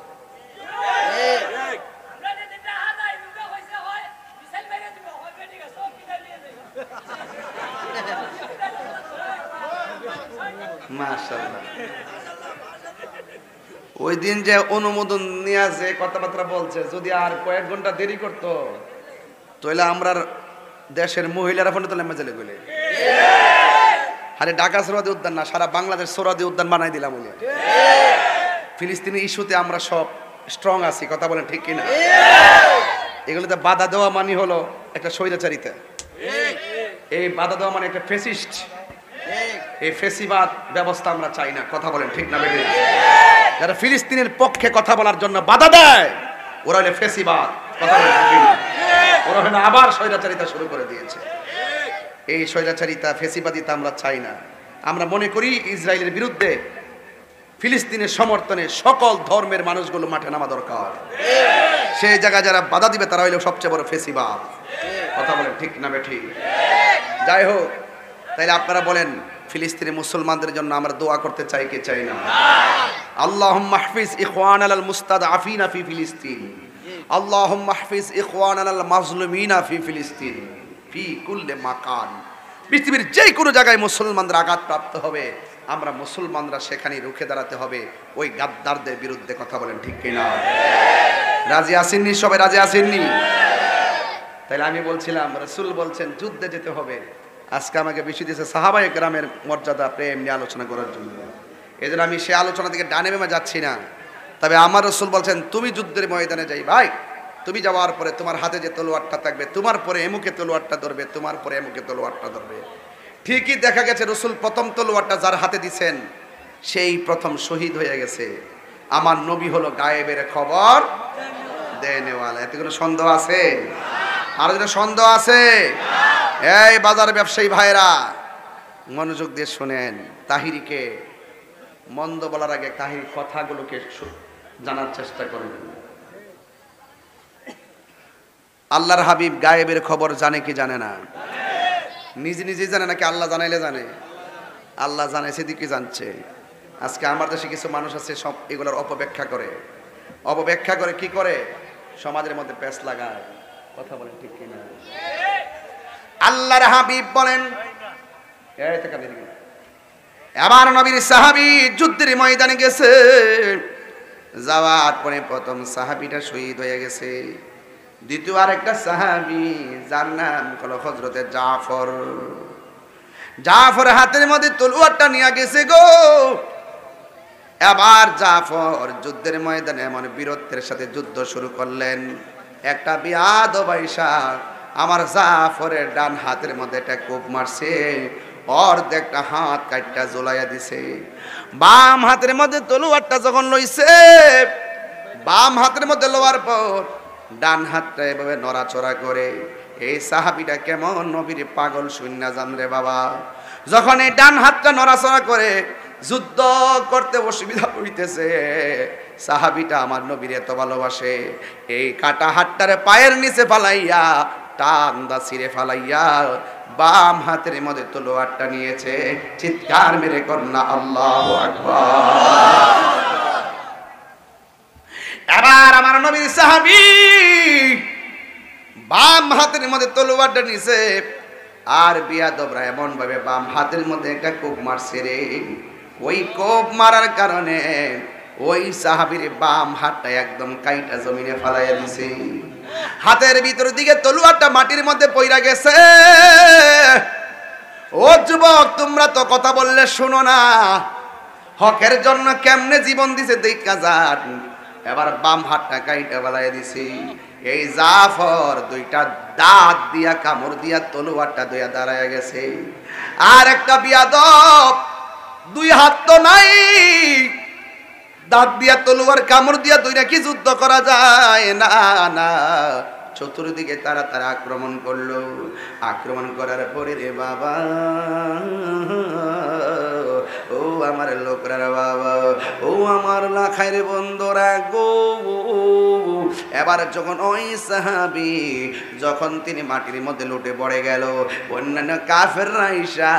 মাশাআল্লাহ, ওই দিন যে অনুমোদন নিয়ে যে কথাবার্তা বলছে, যদি আর কয়েক ঘন্টা দেরি করতো তাহলে আমরা দেশের মহিলারা ফোনে তোলে মজা লেগে আরে ঢাকা সোহরাওয়ার্দী উদ্যান না, সারা বাংলাদেশ সোহরাওয়ার্দী উদ্যান বানাই দিলাম। ফিলিস্তিনি ইস্যুতে আমরা সব স্ট্রং আছি, কথা বলেন ঠিক কিনা? এগুলোতে বাধা দেওয়া মানে হলো একটা স্বৈরাচারিতা, এই বাধা দেওয়া মানে একটা ফ্যাসিস্ট, এই ফেসিবাদ ব্যবস্থা আমরা চাই না, কথা বলেন ঠিক না বেশি? যারা ফিলিস্তিনের পক্ষে কথা বলার জন্য বাধা দেয় ওরা হলে ফেসিবাদ, কথা বলেন ঠিক না? ওরা হলে আবার স্বৈরাচারিতা শুরু করে দিয়েছে। এই স্বৈরাচারিতা ফেসিবাদিতা আমরা চাই না। আমরা মনে করি ইসরায়েলের বিরুদ্ধে ফিলিস্তিনের সমর্থনে সকল ধর্মের মানুষগুলো মাঠে নামা দরকার। সেই জায়গায় যারা বাধা দিবে তারা হইলো সবচেয়ে বড় ফেসিবাদ, কথা বলেন ঠিক না বেঠি? যাই হোক, তাইলে আপনারা বলেন ফিলিস্তিনি মুসলমানদের জন্য আমরা দোয়া করতে চাই কি চাই না? আল্লাহুম্মা হাফিজ ইখওয়ানাল মুস্তাদআফিনা ফি ফিলিস্তিন, আল্লাহুম্মা হাফিজ ইখওয়ানাল মাজলুমিনা ফি ফিলিস্তিন ফি কুল্লি মাকান। পৃথিবীর যে কোনো জায়গায় মুসলমানরা আঘাতপ্রাপ্ত হবে, আমরা মুসলমানরা সেখানে রুখে দাঁড়াতে হবে ওই গাদ্দারদের বিরুদ্ধে, কথা বলেন ঠিক কিনা? রাজি আসেননি? সবাই রাজি আসেননি? তাইলে আমি বলছিলাম রাসূল বলছেন যুদ্ধে যেতে হবে। আজকে আমাকে বেশি দিয়েছে সাহাবায়ে কেরামের মর্যাদা প্রেম নিয়ে আলোচনা করার জন্য, এই জন্য আমি সে আলোচনা থেকে ডানে বামে যাচ্ছি না। তবে আমার রাসূল বলছেন তুমি যুদ্ধের ময়দানে যাই ভাই, তুমি যাওয়ার পরে তোমার হাতে যে তলোয়ারটা থাকবে, তোমার পরে এমুকে তলোয়ারটা ধরবে, তোমার পরে এমুকে তলোয়ারটা ধরবে। ঠিকই দেখা গেছে রাসূল প্রথম তলোয়ারটা যার হাতে দিছেন সেই প্রথম শহীদ হয়ে গেছে। আমার নবী হলো গায়েবের খবর দেনেওয়ালা। এতে কোনো সন্দেহ আছে? আর কোনো সন্দেহ আছে? এই বাজার ব্যবসায়ী ভাইরা মনোযোগ দিয়ে শুনেন, তাহিরিকে মন্দ বলার আগে তাহির কথাগুলোকে জানার চেষ্টা করবেন। আল্লাহর হাবিব গায়েবের খবর জানে কি জানে না? নিজে নিজেই জানে নাকি আল্লাহ জানাইলে জানে? আল্লাহ জানে সেদিকে জানছে। আজকে আমার দেশে কিছু মানুষ আছে সব এগুলোর অপব্যাখ্যা করে। অপব্যাখ্যা করে কি করে? সমাজের মধ্যে প্যাঁচ লাগায়, কথা বলেন ঠিক কিনা? আল্লাহর হাবিব বলেন, আবার নবীর সাহাবী যুদ্ধের ময়দানে গেছে, যাওয়ার পরে প্রথম সাহাবীটা শহীদ হয়ে গেছে। দ্বিতীয় আরেকটা সাহাবী যার নাম হলো হযরতে জাফর। জাফর হাতের মধ্যে তলোয়ারটা নিয়ে গেছে গো। এবার জাফর যুদ্ধের ময়দানে এমন বীরত্বের সাথে যুদ্ধ শুরু করলেন, একটা বিয়াদব আইসা আমার জাফরের ডান হাতের মধ্যে একটা কোপ মারছে, অর্ধেকটা হাত কাটটা জ্বলাইয়া দিছে। বাম হাতের মধ্যে তলোয়ারটা যখন লইছে, বাম হাতের মধ্যে লোয়ার পর ডান হাতটা এভাবে নড়াচড়া করে। এই সাহাবীটা কেমন নবীর পাগল শূন্য জান রে বাবা। যখন এই ডান হাতটা নড়াচড়া করে যুদ্ধ করতে অসুবিধা হইতেছে, সাহাবীটা আমার নবীর এত ভালোবাসে, এই কাটা হাতটারে পায়ের নিচে ফালাইয়া টান দা ছিঁড়ে ফালাইয়া বাম হাতের মধ্যে তলোয়ারটা নিয়েছে। চিৎকার মেরে কন্যা আল্লাহু আকবার। এবার আমার নবীর সাহাবী বাম হাতের মধ্যে তলোয়ারটা নিছে, আর বিয়াদবরা এমন ভাবে বাম হাতের মধ্যে একটা কোপ মারছে রে। ওই কোপ মারার কারণে ওই সাহাবীর বাম হাতটা একদম কাইটা জমিনে ফালাইয়া দিছে। হাতের ভিতর দিকে তলোয়ারটা মাটির মধ্যে পইরা গেছে। ও যুবক, তোমরা তো কথা বললে শোনো না, হকের জন্য কেমনে জীবন দিছে দেখা যান। এবার বাম হাতটা কাইটা বেলায় দিছি। এই জাফর দুইটা দাঁত দিয়া কামড় দিয়া তলোয়ারটা দিয়া দাঁড়ায় গেছে। আর একটা বিয়াদব, দুই হাত তো নাই, দাঁত দিয়া তলোয়ার কামড় দিয়া দুইটা কি যুদ্ধ করা যায় না? না, চতুর্দিকে তারা আক্রমণ করলো। আক্রমণ করার পরে রে বাবা, ও আমার লোকরা বাবা, ও আমার লাখাইর বন্ধুরা গো, এবার যখন ওই সাহাবী যখন তিনি মাটির মধ্যে লুটে পড়ে গেল, অন্যান্য কাফেররা আইসা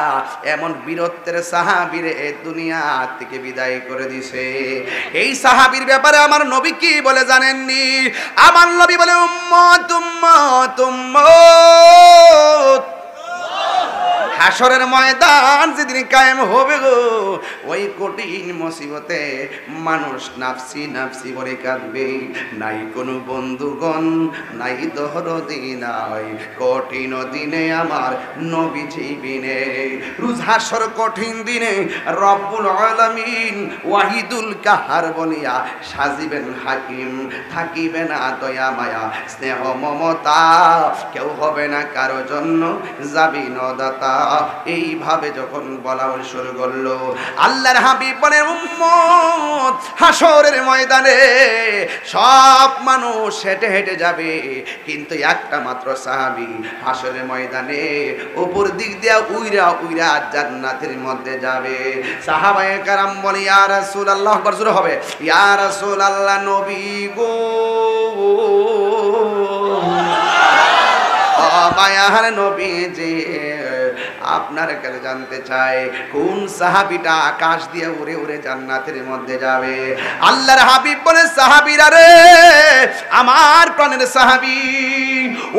এমন বীরত্বের সাহাবীর এই দুনিয়া থেকে বিদায় করে দিছে। এই সাহাবীর ব্যাপারে আমার নবী কি বলে জানেননি? আমার নবী বলে উম্মত উম্মত উম্মত। হাসরের ময়দান যেদিন কায়েম হবে গো, ওই কঠিন মুসিবতে মানুষ নাফসি নাফসি বলে কাঁদবে। নাই কোনো বন্ধুগণ, নাই দহরদি, নাই কঠিন দিনে আমার নবীজি বিনে। রোজ হাসর কঠিন দিনে রব্বুল আলামিন ওয়াহিদুল কাহার বলিয়া সাজিবেন হাকিম। থাকিবে না দয়া মায়া স্নেহ মমতা, কেউ হবে না কারো জন্য যাবি নদাতা। এইভাবে যখন বলা শুরু করলো, আল্লাহর হাবিব বলেন উম্মত, হাসরের ময়দানে সব মানুষ হেঁটে হেঁটে যাবে, কিন্তু একটা মাত্র সাহাবী হাসরের ময়দানে উপর দিক দিয়া উইরা উইরা জান্নাতের মধ্যে যাবে। সাহাবায়ে কেরাম বলে ইয়া রাসূলুল্লাহ, আকবার জোরে হবে, ইয়া রাসূলুল্লাহ নবী গো, ও মায়ার নবীজি, আপনার কাছে জানতে চাই কোন সাহাবীটা আকাশ দিয়ে উড়ে উড়ে জান্নাতের মধ্যে যাবে? আল্লাহর হাবিব বলে, সাহাবীরা রে, আমার প্রাণের সাহাবী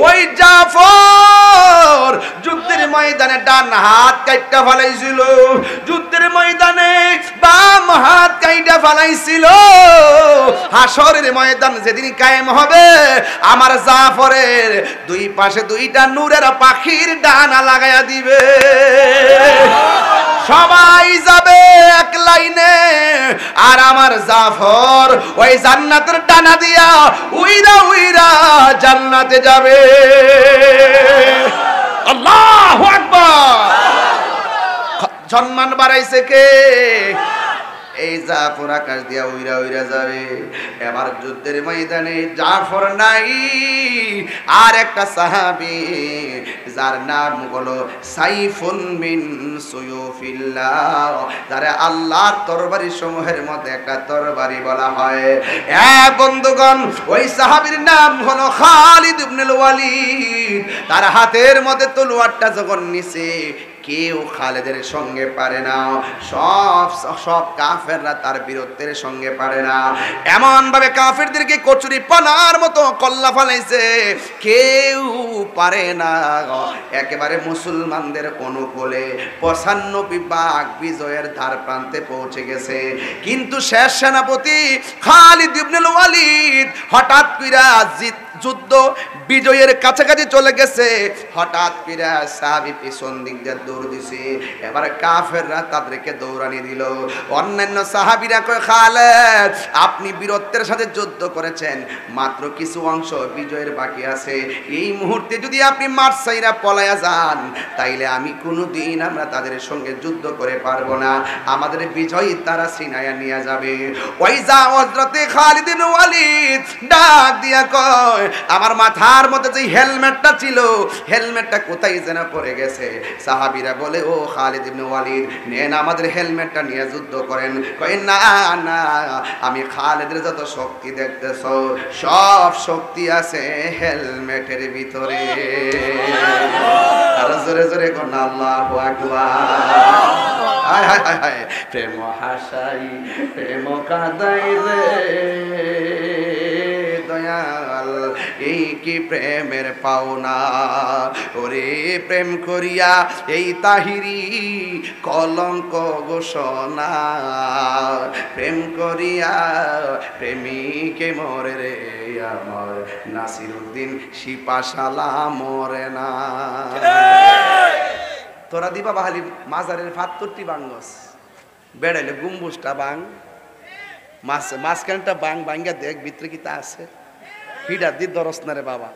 ওই জাফর যুদ্ধের ময়দানে ডান হাত কাইটা ফেলাইছিল, যুদ্ধের ময়দানে বাম হাত কাইটা ফেলাইছিল। হাসরের ময়দান যেদিন কায়েম হবে, আমার জাফরের দুই পাশে দুইটা নূরের পাখির ডানা লাগাইয়া দিবে। সবাই যাবে এক লাইনে, আর আমার জাফর ওই জান্নাতের ডানা দিয়া উইরা উইরা জান্নাতে যাবে। আল্লাহু আকবার। সম্মান বাড়াইছে কে? এই জাফর আকাশ দিয়া উইরা উইরা যাবে। এবার যুদ্ধের ময়দানে জাফর নাই, আর একটা সাহাবী যার নাম হলো সাইফুন মিন সুয়ুফিল্লাহ, যারা আল্লাহর তরবারি সমূহের মধ্যে একটা তরবারি বলা হয়। বন্ধুগণ, ওই সাহাবীর নাম হলো খালিদ ইবনুল ওয়ালিদ। তার হাতের মধ্যে তলোয়ারটা যখন নিছে, কেউ খালেদের সঙ্গে পারে না, সব কাফেররা তার বীরত্বের সঙ্গে পারে না। এমন ভাবে কাফেরদেরকে কচুরি পানার মতো কল্লা ফলাইছে, কেউ পারে না। একেবারে মুসলমানদের অনুকূলে 95 ভাগ বিজয়ের ধার প্রান্তে পৌঁছে গেছে। কিন্তু শেষ সেনাপতি খালিদ ইবনুল ওয়ালিদ হঠাৎ কইরা যুদ্ধ বিজয়ের কাছাকাছি চলে গেছে। হঠাৎ করে সাহাবী পিছন দিক দিয়ে দৌড় দিছে। এবার কাফেররা তাদেরকে দৌড়ানি দিল। অন্যান্য সাহাবীরা কয়, খালেদ, আপনি বীরত্বের সাথে যুদ্ধ করেছেন, মাত্র কিছু অংশ বিজয়ের বাকি আছে। এই মুহূর্তে যদি আপনি মাঠ ছাইরা পলায়া যান, তাইলে আমি কোনোদিন আমরা তাদের সঙ্গে যুদ্ধ করে পারবো না, আমাদের বিজয় তারা ছিনাইয়া নিয়ে যাবে। ওই যা হযরতে খালিদ ইবনে ওয়ালিদ ডাক দিয়া কয়, আমার মাথার মধ্যে যে হেলমেটটা ছিল, হেলমেটটা কোথায় যেন পড়ে গেছে। সাহাবীরা বলে, ও খালিদ ইবনে ওয়ালিদ, নেন আমাদের হেলমেটটা নিয়ে যুদ্ধ করেন। কয়, না না, আমি খালিদের যত শক্তি দেখতেছ, সব শক্তি আছে হেলমেটের ভিতরে। আর জোরে জোরে কোন আল্লাহু আকবার। হায় হায় হায় হায়, প্রেম হাসাই প্রেম কাঁদাই রে দয়াল এই কি প্রেমের পাওনা ওরে প্রেম করিয়া এই তাহিরি কলঙ্ক ঘোষণা প্রেম করিয়া প্রেমিকে মরে রে আমার নাসিরউদ্দিন সিপাশালা মরে না তোরা দিবা বাহালি মাজারের ৭৫টি বাঙ্গস বেড়াইলে গুম্বুজটা বাং মাঝখানটা বাং বাঙ্গা দেখ ভিতরে কি তা আছে হিডা দি দরস না রে বাবা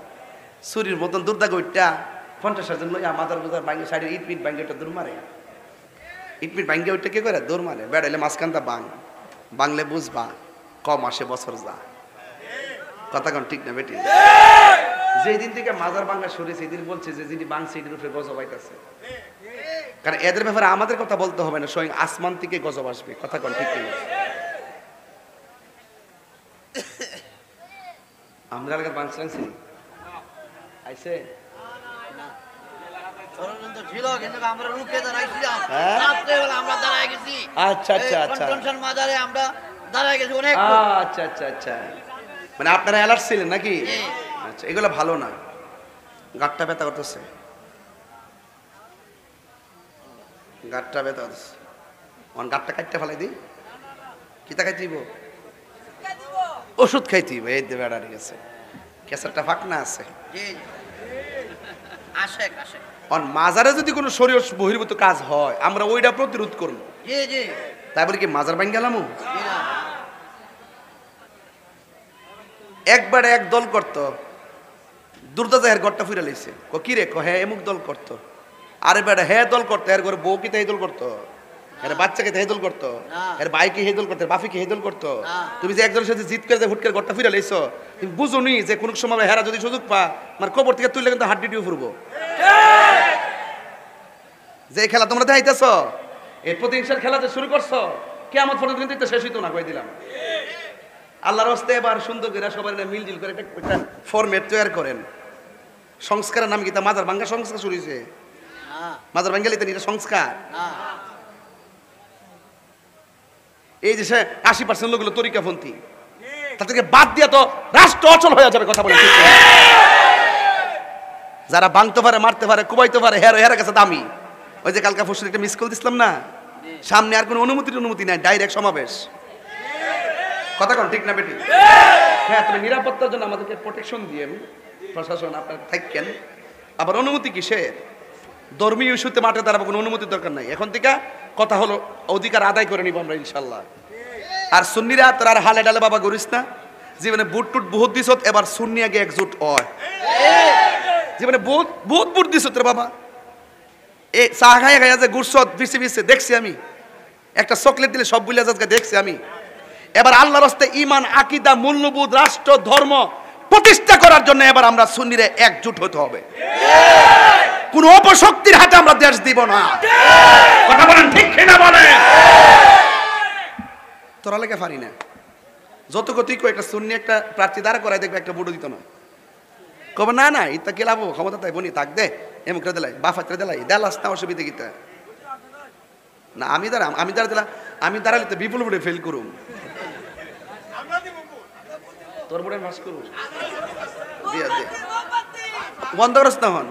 ছুরির মতন দুর্দা গইটা 50 জন লইয়া মাদার বাজার বাঙ্গে সাইডে ইট মিট বাঙ্গে ওটা দৌড় মারে ইট মিট বাঙ্গে ওইটা কে করে দৌড় মারে বেড়াইলে মাঝখানটা বাং বাংলে বুঝবা কম আসে বছর যা কথা কোন ঠিক না বেটি যেদিন থেকে মাজার বাঙ্গা সরে সেদিন বলছে যে যিনি বাং সেদিন উপরে গজব আইতাছে কারণ এদের ব্যাপারে আমাদের কথা বলতে হবে না স্বয়ং আসমান থেকে গজব আসবে কথা কোন ঠিক না আমরা আগে বাং ছিলাম আইছে মানে আপনারা অ্যালার্ট ছিলেন নাকি আচ্ছা এগুলো ভালো না গাঁটটা ব্যথা করতেছে গাঁটটা ব্যথা করতেছে গাঁটটা কাটতে ফেলাই দিই কিতা খাইতেইব ওষুধ খাইতেইব এই যে বেড়া গেছে কেসারটা ফাঁকনা আছে মাজারে যদি কোনো শরীর বহির্ভূত কাজ হয় আমরা ওইটা প্রতিরোধ করবো তাই বলে কি মাজার ভাঙ গেলাম একবারে এক দল করতো দুর্দাজাহের ঘরটা ফিরে লাইছে কি রে হ্যাঁ এমুক দল করতো আরে বেটা হ্যাঁ দল করতো এর ঘরে বউ কি তাই দল করতো এর বাচ্চাকে তাই দল করতো এর ভাইকে হে দল করতো বাফিকে হে দল করতো তুমি যে একজনের সাথে জিত করে হুট করে ঘরটা ফিরে লাইছো তুমি বুঝো নি যে কোন সময় হেরা যদি সুযোগ পা আমার কবর থেকে তুললে কিন্তু হাড্ডি টিউ ফুরবো যে খেলা তোমরা দেখাইতেছ এই প্রতিহিংসার খেলা যে শুরু করছো কিয়ামত পর্যন্ত কিন্তু শেষ হইতো না কই দিলাম আল্লাহর হস্তে এবার সুন্দর করে সবাই মিলজিল করে একটা ফরম্যাট তৈরি করেন সংস্কারের নাম কি তা মাজার ভাঙ্গা সংস্কার শুরু হয়েছে মাজার ভাঙ্গালিতে এটা সংস্কার এই যে ৮০% লোকগুলো তরিকাপন্থী তাদেরকে বাদ দিয়া তো রাষ্ট্র অচল হয়ে যাবে কথা বলে যারা ভাঙতে পারে মারতে পারে কুবাইতে পারে হেরা কাছে দামি ওই যে কালকা ফসল একটা মিস কল দিছিলাম না সামনে আর কোনো অনুমতি নাই ডাইরেক্ট সমাবেশ কথা কোন ঠিক না বেটি হ্যাঁ তুমি নিরাপত্তার জন্য আমাদেরকে প্রোটেকশন দিয়ে প্রশাসন আপনার থাকেন আবার অনুমতি কিসের ধর্মীয় ইস্যুতে মাঠে দাঁড়াবো কোনো অনুমতির দরকার নাই এখন থেকে কথা হলো অধিকার আদায় করে নিব আমরা ইনশাল্লাহ আর সুন্নিরা তোর আর হালে ডালে বাবা করিস না জীবনে বুট টুট বহুত দিস এবার সুন্নি আগে একজুট হয় জীবনে বহুত বহুত বুট দিস তোর বাবা এ চা খাইয়া খাইয়া যে গুড়সত বিছে দেখছি আমি একটা চকলেট দিলে সব বুলিয়া যাচ্ছে দেখছি আমি এবার আল্লাহর রাস্তায় ঈমান আকীদা মূল্যবোধ রাষ্ট্র ধর্ম প্রতিষ্ঠা করার জন্য এবার আমরা সুন্নিরা একজুট হতে হবে কোন অপশক্তির হাতে আমরা দেশ দিব না কথা বলেন ঠিক কিনা বলেন তোরা লেগে পারি না যত গতি কো একটা সুন্নি একটা প্রার্থী দাঁড়া করাই দেখবে একটা বুড়ো দিত না কবে না না ইতা কেলাবো ক্ষমতা তাই বনি থাক দে এমন করে দিলাই বাফাত্রে দিলাই দেলাস না অসুবিধা গীতা না আমি দাঁড়ালে তো বিপুল বুড়ে ফেল করুম তোর বুড়ে মাস করু দিয়া দে বন্ধ করস না হন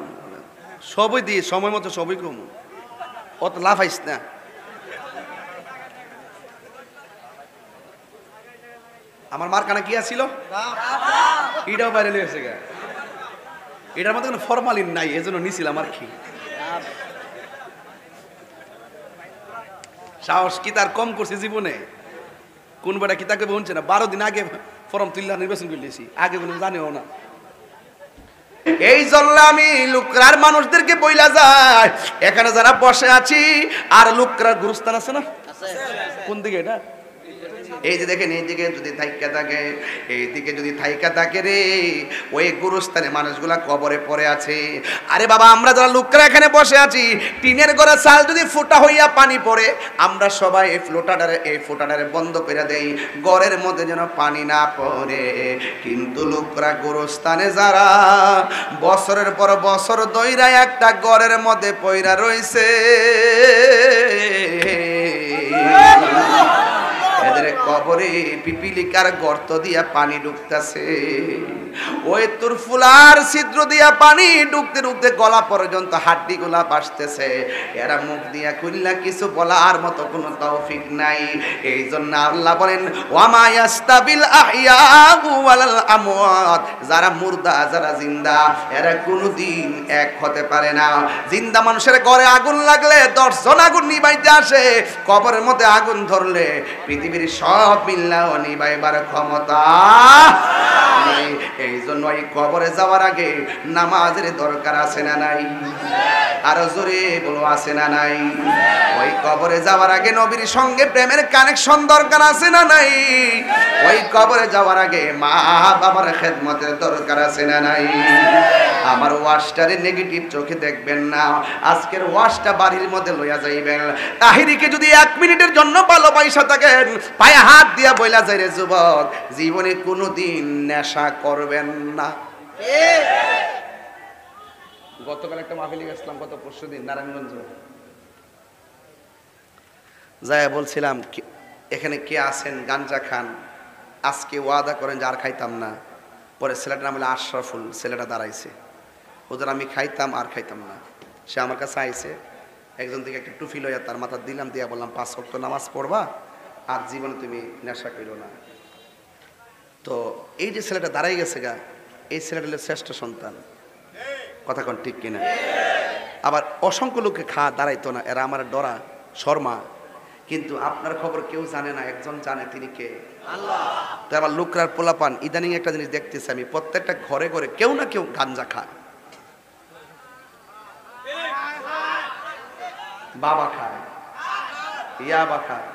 সবই দিয়ে সময় মতো সবই কম অত লাভ আইস না আমার মার কানা কি আছিল এটাও বাইরে লিয়েছে গা এটার মধ্যে কোনো ফরমালিন নাই এজন্য নিছিলাম আর কি সাহস কি তার কম করছে জীবনে কোন বেটা কি তাকে বলছে না 12 দিন আগে ফর্ম তুললা নির্বাচন করলেছি আগে কোনো জানেও না এই জন্য আমি লুকরার মানুষদেরকে বইলা যায় এখানে যারা বসে আছি আর লুকরার গুরুস্থান আছে না কোন দিকে এটা এই যে দেখেন এইদিকে যদি থাইকা থাকে এইদিকে যদি থাইকা থাকে রে ওই গুরুস্থানে মানুষগুলা কবরে পড়ে আছে আরে বাবা আমরা যারা লুকরা এখানে বসে আছি টিনের ঘরে চাল যদি ফুটা হইয়া পানি পড়ে আমরা সবাই এই ফোটাটারে বন্ধ করে দেই ঘরের মধ্যে যেন পানি না পড়ে কিন্তু লুকরা গুরুস্থানে যারা বছরের পর বছর দইরা একটা ঘরের মধ্যে পইরা রইছে এদের কবরে পিপিলিকার গর্ত দিয়া পানি ঢুকতেছে, ওই তোর ফুলার ছিদ্র দিয়া পানি ঢুকতে ঢুকতে গলা পর্যন্ত হাড্ডি গুলা বাসতেছে, এরা মুখ দিয়া খুললা কিছু বলার মতো কোনো তৌফিক নাই। এই জন্য আল্লাহ বলেন ওয়ামা ইয়াস্তাবিল আহইয়াউ ওয়ালাল আমওয়াত, যারা মুর্দা যারা জিন্দা এরা কোনোদিন এক হতে পারে না। জিন্দা মানুষের ঘরে আগুন লাগলে 10 জন আগুন নিভাইতে আসে, কবরের মধ্যে আগুন ধরলে পৃথিবীর সব মিল্লাও নিভাইবার ক্ষমতা নাই। এই জন্য এই কবরে যাওয়ার আগে নামাজের দরকার আছে না নাই? আরো জোরে বলো আছে না নাই? ওই কবরে যাওয়ার আগে নবীর সঙ্গে প্রেমের কানেকশন দরকার আছে না নাই? ওই কবরে যাওয়ার আগে মা বাবার খেদমতের দরকার আছে না নাই? আমার ওয়াশটারে নেগেটিভ চোখে দেখবেন না, আজকের ওয়াশটা বাড়ির মধ্যে লইয়া যাইবেন। তাহিরিকে যদি 1 মিনিটের জন্য ভালোবাসা থাকেন, পায়ে হাত দিয়া বইলা যায় রে যুবক, জীবনে কোনোদিন নেশা করবেন না। গতকাল একটা মাহফিলে গেছিলাম, গত পরশুদিন নারায়ণগঞ্জ, যাই বলছিলাম এখানে কে আছেন গাঞ্জা খান, আজকে ওয়াদা করেন যে আর খাইতাম না। পরে ছেলেটার নাম হলো আশরাফুল, ছেলেটা দাঁড়াইছে, ওদের আমি খাইতাম আর খাইতাম না। সে আমার কাছে আইছে, একজন থেকে একটা টুফি লইয়া তার মাথা দিলাম, দিয়া বললাম 5 ওয়াক্ত নামাজ পড়বা আর জীবনে তুমি নেশা করো না। তো এই যে ছেলেটা দাঁড়াই গেছে গা, এই ছেলেটা হলো শ্রেষ্ঠ সন্তান, কথা কোন ঠিক কিনা? আবার অসংখ্য লোকে দাঁড়াইতো না, এরা আমার ডরা শর্মা, কিন্তু আপনার খবর কেউ জানে না, একজন জানে, তিনি কে? আল্লাহ। তো আবার লোকরার পোলাপান ইদানিং একটা জিনিস দেখতেছি আমি, প্রত্যেকটা ঘরে ঘরে কেউ না কেউ গাঞ্জা খায়, বাবা খায়, ইয়াবা খায়,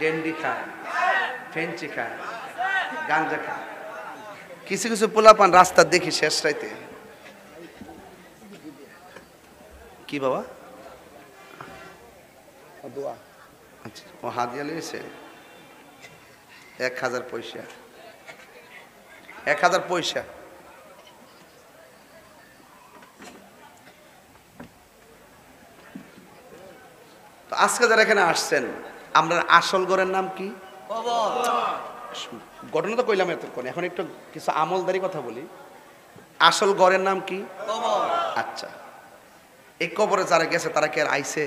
ডেন্ডি খায়, ফেঞ্চি খায়, গাঞ্জা খায়। কিছু কিছু পোলাপান রাস্তা দেখি শেষ রাইতে, কি বাবা দোয়া, আচ্ছা ও হাদিয়া লিয়েছে 1000 পয়সা, 1000 পয়সা। তো আজকে যারা এখানে আসছেন, আমরা আসল ঘরের নাম কি? ঘটনা তো কইলাম এতক্ষণ, এখন একটু কিছু আমলদারি কথা বলি। আসল ঘরের নাম কি? আচ্ছা, এই কবরে যারা গেছে তারা কি আর আইছে?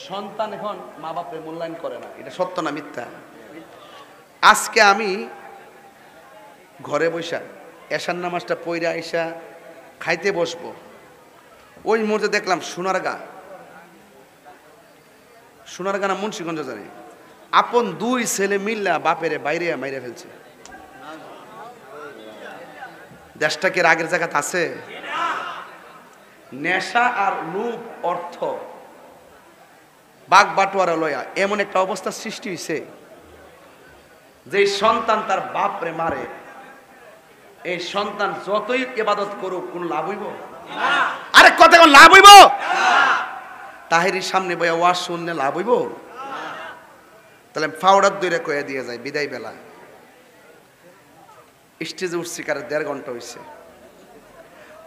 সন্তান এখন মা বাপের মূল্যায়ন করে না, এটা সত্য না মিথ্যা? আজকে আমি ঘরে বসা এশার নামাজটা পইরা আইসা খাইতে বসবো, ওই মুহূর্তে দেখলাম সোনারগা না মুন্সিগঞ্জ জানি, আপন 2 ছেলে মিল্লা বাপেরে বাইরে মাইরে ফেলছে। দেশটা কি আগের জায়গাতে আছে? নেশা আর রূপ অর্থ বাগ বাটোয়ারা লয়া এমন একটা অবস্থা সৃষ্টি হয়েছে যে সন্তান তার বাপরে মারে, এই সন্তান যতই ইবাদত করুক কোন লাভ হইব? আরে কথা কোন লাভ হইব? তাহিরির সামনে বইয়া ওয়াজ শুনলে লাভ হইব? তাহলে ফাউডার দইরা কয়ে দিয়ে যায় বিদায় বেলা, স্টেজে উঠছি কারে 1.5 ঘন্টা হইছে,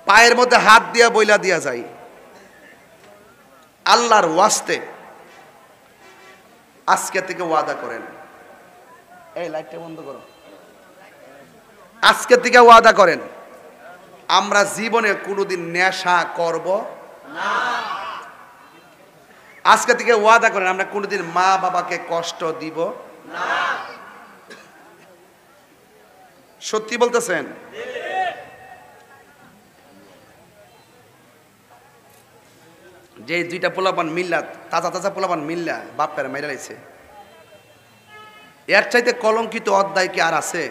পায়ের মধ্যে হাত দিয়া বইলা দিয়া যায়, আল্লাহর ওয়াস্তে আজকে থেকে ওয়াদা করেন, এই লাইটটা বন্ধ করো, আজকে থেকে ওয়াদা করেন আমরা জীবনে কোনোদিন নেশা করব না। আজকে থেকে ওয়াদা করেন আমরা কোনোদিন মা বাবাকে কষ্ট দিব না। সত্যি বলতেছেন? যে 2টা পোলাপান মিল্লা, তাজা পোলাপান মিল্লা বাপের মাইরা লাইছে, এর চাইতে কলঙ্কিত অধ্যায় কি আর আছে?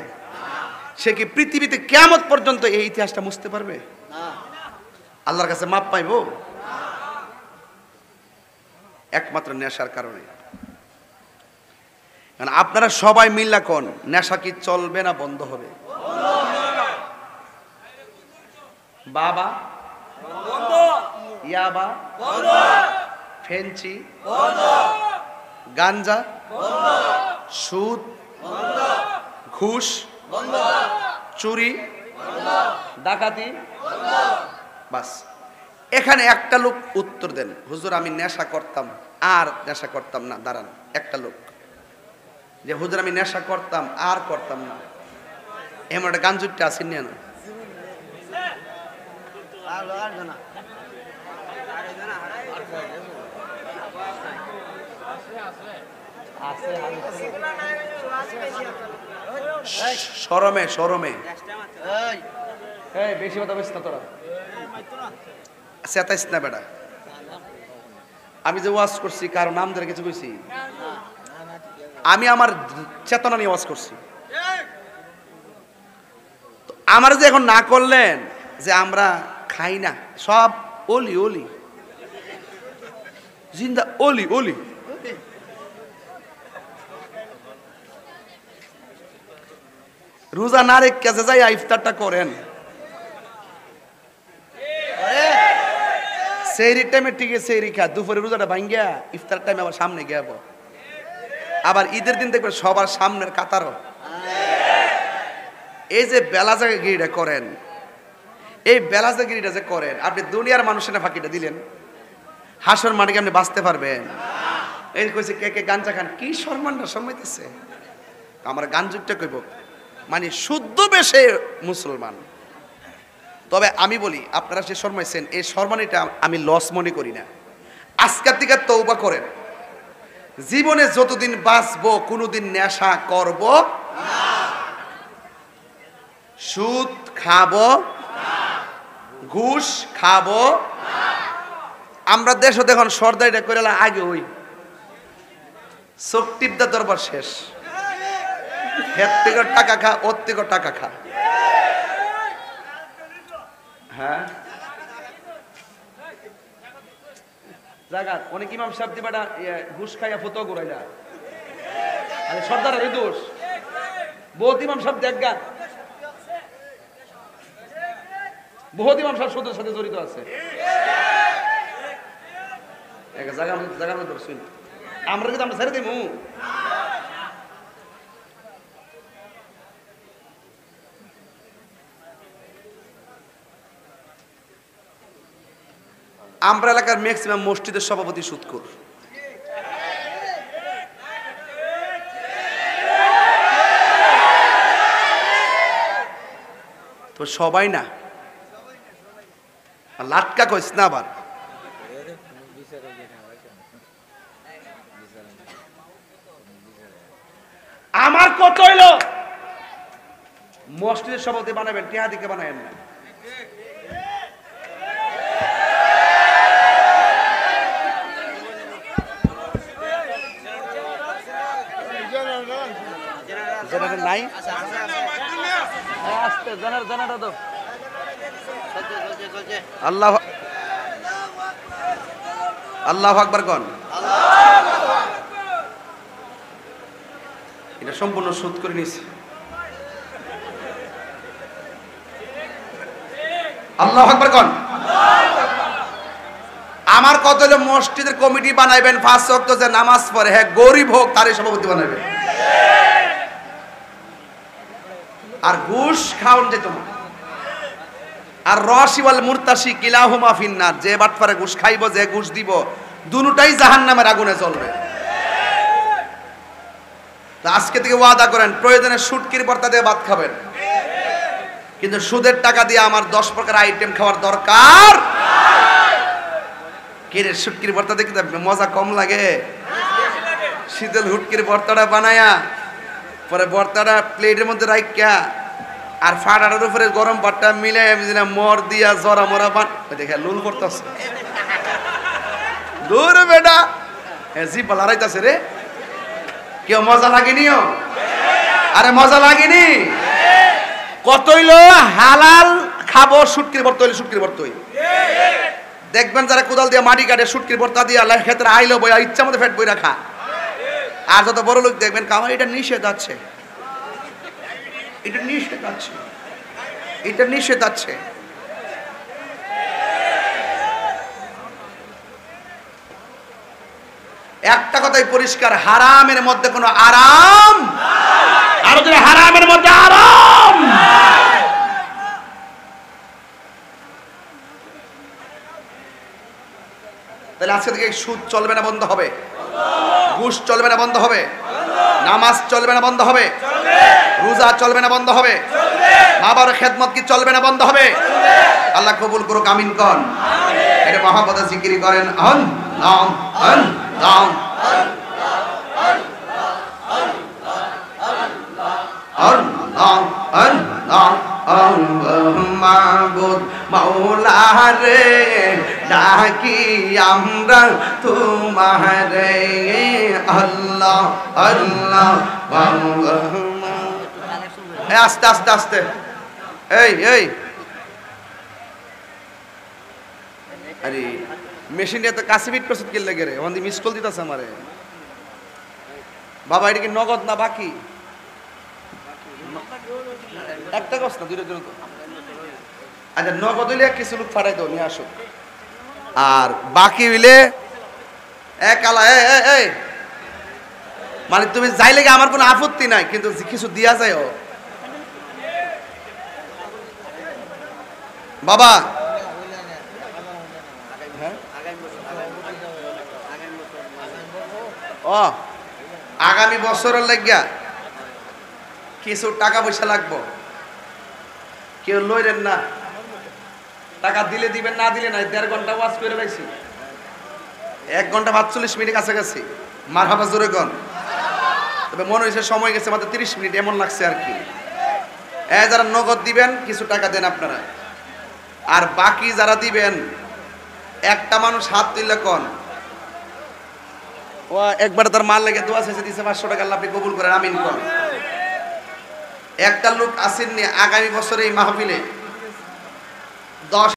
সে কি পৃথিবীতে কিয়ামত পর্যন্ত এই ইতিহাসটা মুছতে পারবে? আল্লাহর কাছে মাপ পাইব? একমাত্র নেশার কারণে। কারণ আপনারা সবাই মিল্লা কোন নেশা কি চলবে না বন্ধ হবে? বাবা বন্ধ, ইয়াবা বন্ধ, ফেঞ্চি বন্ধ, গাঞ্জা বন্ধ, সুদ বন্ধ, ঘুষ বন্ধ, চুরি বন্ধ, ডাকাতি বন্ধ। বাস, এখানে একটা লোক উত্তর দেন, হুজুর আমি নেশা করতাম আর নেশা করতাম না। দাঁড়ান, একটা লোক যে হুজুর আমি নেশা করতাম আর করতাম না, এমন একটা গান জুটটা আসেন না? শরমে শরমে বেশি কথা বলিস না তোরা, চেতাইস না বেটা। আমি যে ওয়াজ করছি কারো নাম ধরে কিছু কইছি? আমি আমার চেতনা নিয়ে ওয়াজ করছি। আমার যে এখন না করলেন যে আমরা খাই না, সব ওলি ওলি জিন্দা ওলি ওলি। রোজা না রেখে যাই ইফতারটা করেন, সেহরির টাইমে টিকে সেহরি খা, দুপুরে রোজাটা ভাঙ্গিয়া ইফতার টাইমে আবার সামনে গিয়াব। আবার ঈদের দিন দেখবেন সবার সামনের কাতারও। এই যে বেলাজাগিরিটা করেন, এই বেলাজাগিরিটা যে করেন, আপনি দুনিয়ার মানুষের না ফাঁকিটা দিলেন, হাসর মাটিকে আপনি বাঁচতে পারবেন? এই কইছে কে কে গাঞ্জা খান, কি সম্মানটা সম্মাইতেছে। আমার গান যুগটা কইব মানে শুদ্ধ বেশে মুসলমান। তবে আমি বলি আপনারা যে শর্মাইছেন, এই শর্মানিটা আমি লস মনে করি না। আজকের থেকে তওবা করেন, জীবনে যতদিন বাঁচবো কোনোদিন নেশা করব না, সুদ খাবো না, ঘুষ খাবো না। আমরা দেশে দেখুন সর্দারিটা করে আগে ওই চোখ টিপদা দরবার শেষ, হের থেকে টাকা খা, ওর থেকে টাকা খা। হ্যাঁ জায়গা অনেক ইমাম সাহেব দিবাটা ঘুষ খাইয়া ফতো ঘুরাইলা, আরে সর্দারের দোষ। বহুত ইমাম সাহেব দেখগা, বহুত ইমাম সাহেব সুদের সাথে জড়িত আছে। জায়গা ধরছুন আমরা কিন্তু আমরা ছেড়ে দিমু। আমরা এলাকার ম্যাক্সিমাম মসজিদের সভাপতি সুদখোর। তো সবাই না, লাটকা কইস না আবার। আমার কত হইল মসজিদের সভাপতি বানাবেন, টিহা দিকে বানাবেন না। নাই আল্লাহ আল্লাহু আকবার কোন। এটা সম্পূর্ণ সুদ করে নিছে। আল্লাহু আকবার কোন। আমার কত হলো মসজিদের কমিটি বানাইবেন, 5 ওয়াক্ত যে নামাজ পড়ে, হ্যাঁ গরিব হোক তারই সভাপতি বানাইবেন। আর ঘুষ খাওন যেত না। আর রশি ওয়াল মুরতাশি কিলাহুমা ফিন্নার, যে বাটপারে ঘুষ খাইব, যে ঘুষ দিব, দুটোটাই জাহান্নামের আগুনে জ্বলবে। তো আজকে থেকে ওয়াদা করেন, প্রয়োজনে শুটকির ভর্তা দিয়ে ভাত খাবেন, কিন্তু সুদের টাকা দিয়ে আমার 10 প্রকার আইটেম খাওয়ার দরকার। কি রে, শুটকির ভর্তা দেখতে মজা কম লাগে? শীতল হুটকির ভর্তাটা বানায়া পরে ভর্তাটা প্লেটের মধ্যে রাখিয়া আর ফাটাটার উপরে গরম ভাতটা মিলাই মর দিয়া জরা মরা পান দেখে লুল করতেছে। দূর বেটা, জিভ লড়াইতেছে রে। কেউ মজা লাগেনিও? আরে মজা লাগেনি? কত হইলো হালাল খাবো শুটকির ভর্তা হইলে শুটকির ভর্তা হই। দেখবেন যারা কোদাল দিয়ে মাটি কাটে শুটকির ভর্তা দিয়ে ক্ষেত্রে আইলো বইয়া ইচ্ছা মতো ফেট বই রাখা। আর যত বড় লোক দেখবেন কামাই, এটা নিষেধ আছে, এটা নিষেধ আছে, এটা নিষেধ আছে। একটা কথাই পরিষ্কার, হারামের মধ্যে কোনো আরাম, আর যদি হারামের মধ্যে আরাম। তাহলে আজকে থেকে সুদ চলবে না বন্ধ হবে? ঘুষ চলবে না বন্ধ হবে? নামাজ চলবে না বন্ধ হবে? রোজা চলবে না বন্ধ হবে? মা বাবার খেদমত কি চলবে না বন্ধ হবে? আল্লাহ কবুল করুক, আমিন কন। এটা মহাপদে জিকির করেন, আন নাম আন নাম মাবুদ মাওলা রে ডাকি আমরা তোমারে আল্লাহ আল্লাহ। আস্তে আস্তে আস্তে, এই এই আরে মেশিনটা তো কাছে ফিট করছিস কি লাগে রে? ওখানে মিস কল দিতেছে আমারে। বাবা এটা কি নগদ না বাকি? একটা কষ্ট না, দুইটা জন্য তো। আচ্ছা নগদ হইলে কিছু লোক ফাটাই দাও, নিয়ে আসো। আর বাকি হইলে এক আলা এই মানে তুমি যাই লেগে আমার কোনো আপত্তি নাই, কিন্তু কিছু দিয়া যায়। ও বাবা ও আগামী বছরের লাগিয়া কিছু টাকা পয়সা লাগবো, কেউ লইলেন না। টাকা দিলে দিবেন, না দিলে নাই। 1.5 ঘন্টা ওয়াজ করে পাইছি, 1 ঘন্টা 45 মিনিট কাছাকাছি। মারহাবা জোরে গন। তবে মনে হয়েছে সময় গেছে মাত্র 30 মিনিট, এমন লাগছে আর কি। যারা নগদ দিবেন কিছু টাকা দেন আপনারা, আর বাকি যারা দিবেন একটা মানুষ হাত তুললে কন ও একবার তার মাল লেগে দোয়া শেষে দিছে 500 টাকা, আল্লাহ আপনি কবুল করেন, আমিন করেন। একটা লোক আসেননি আগামী বছর এই মাহফিলে 10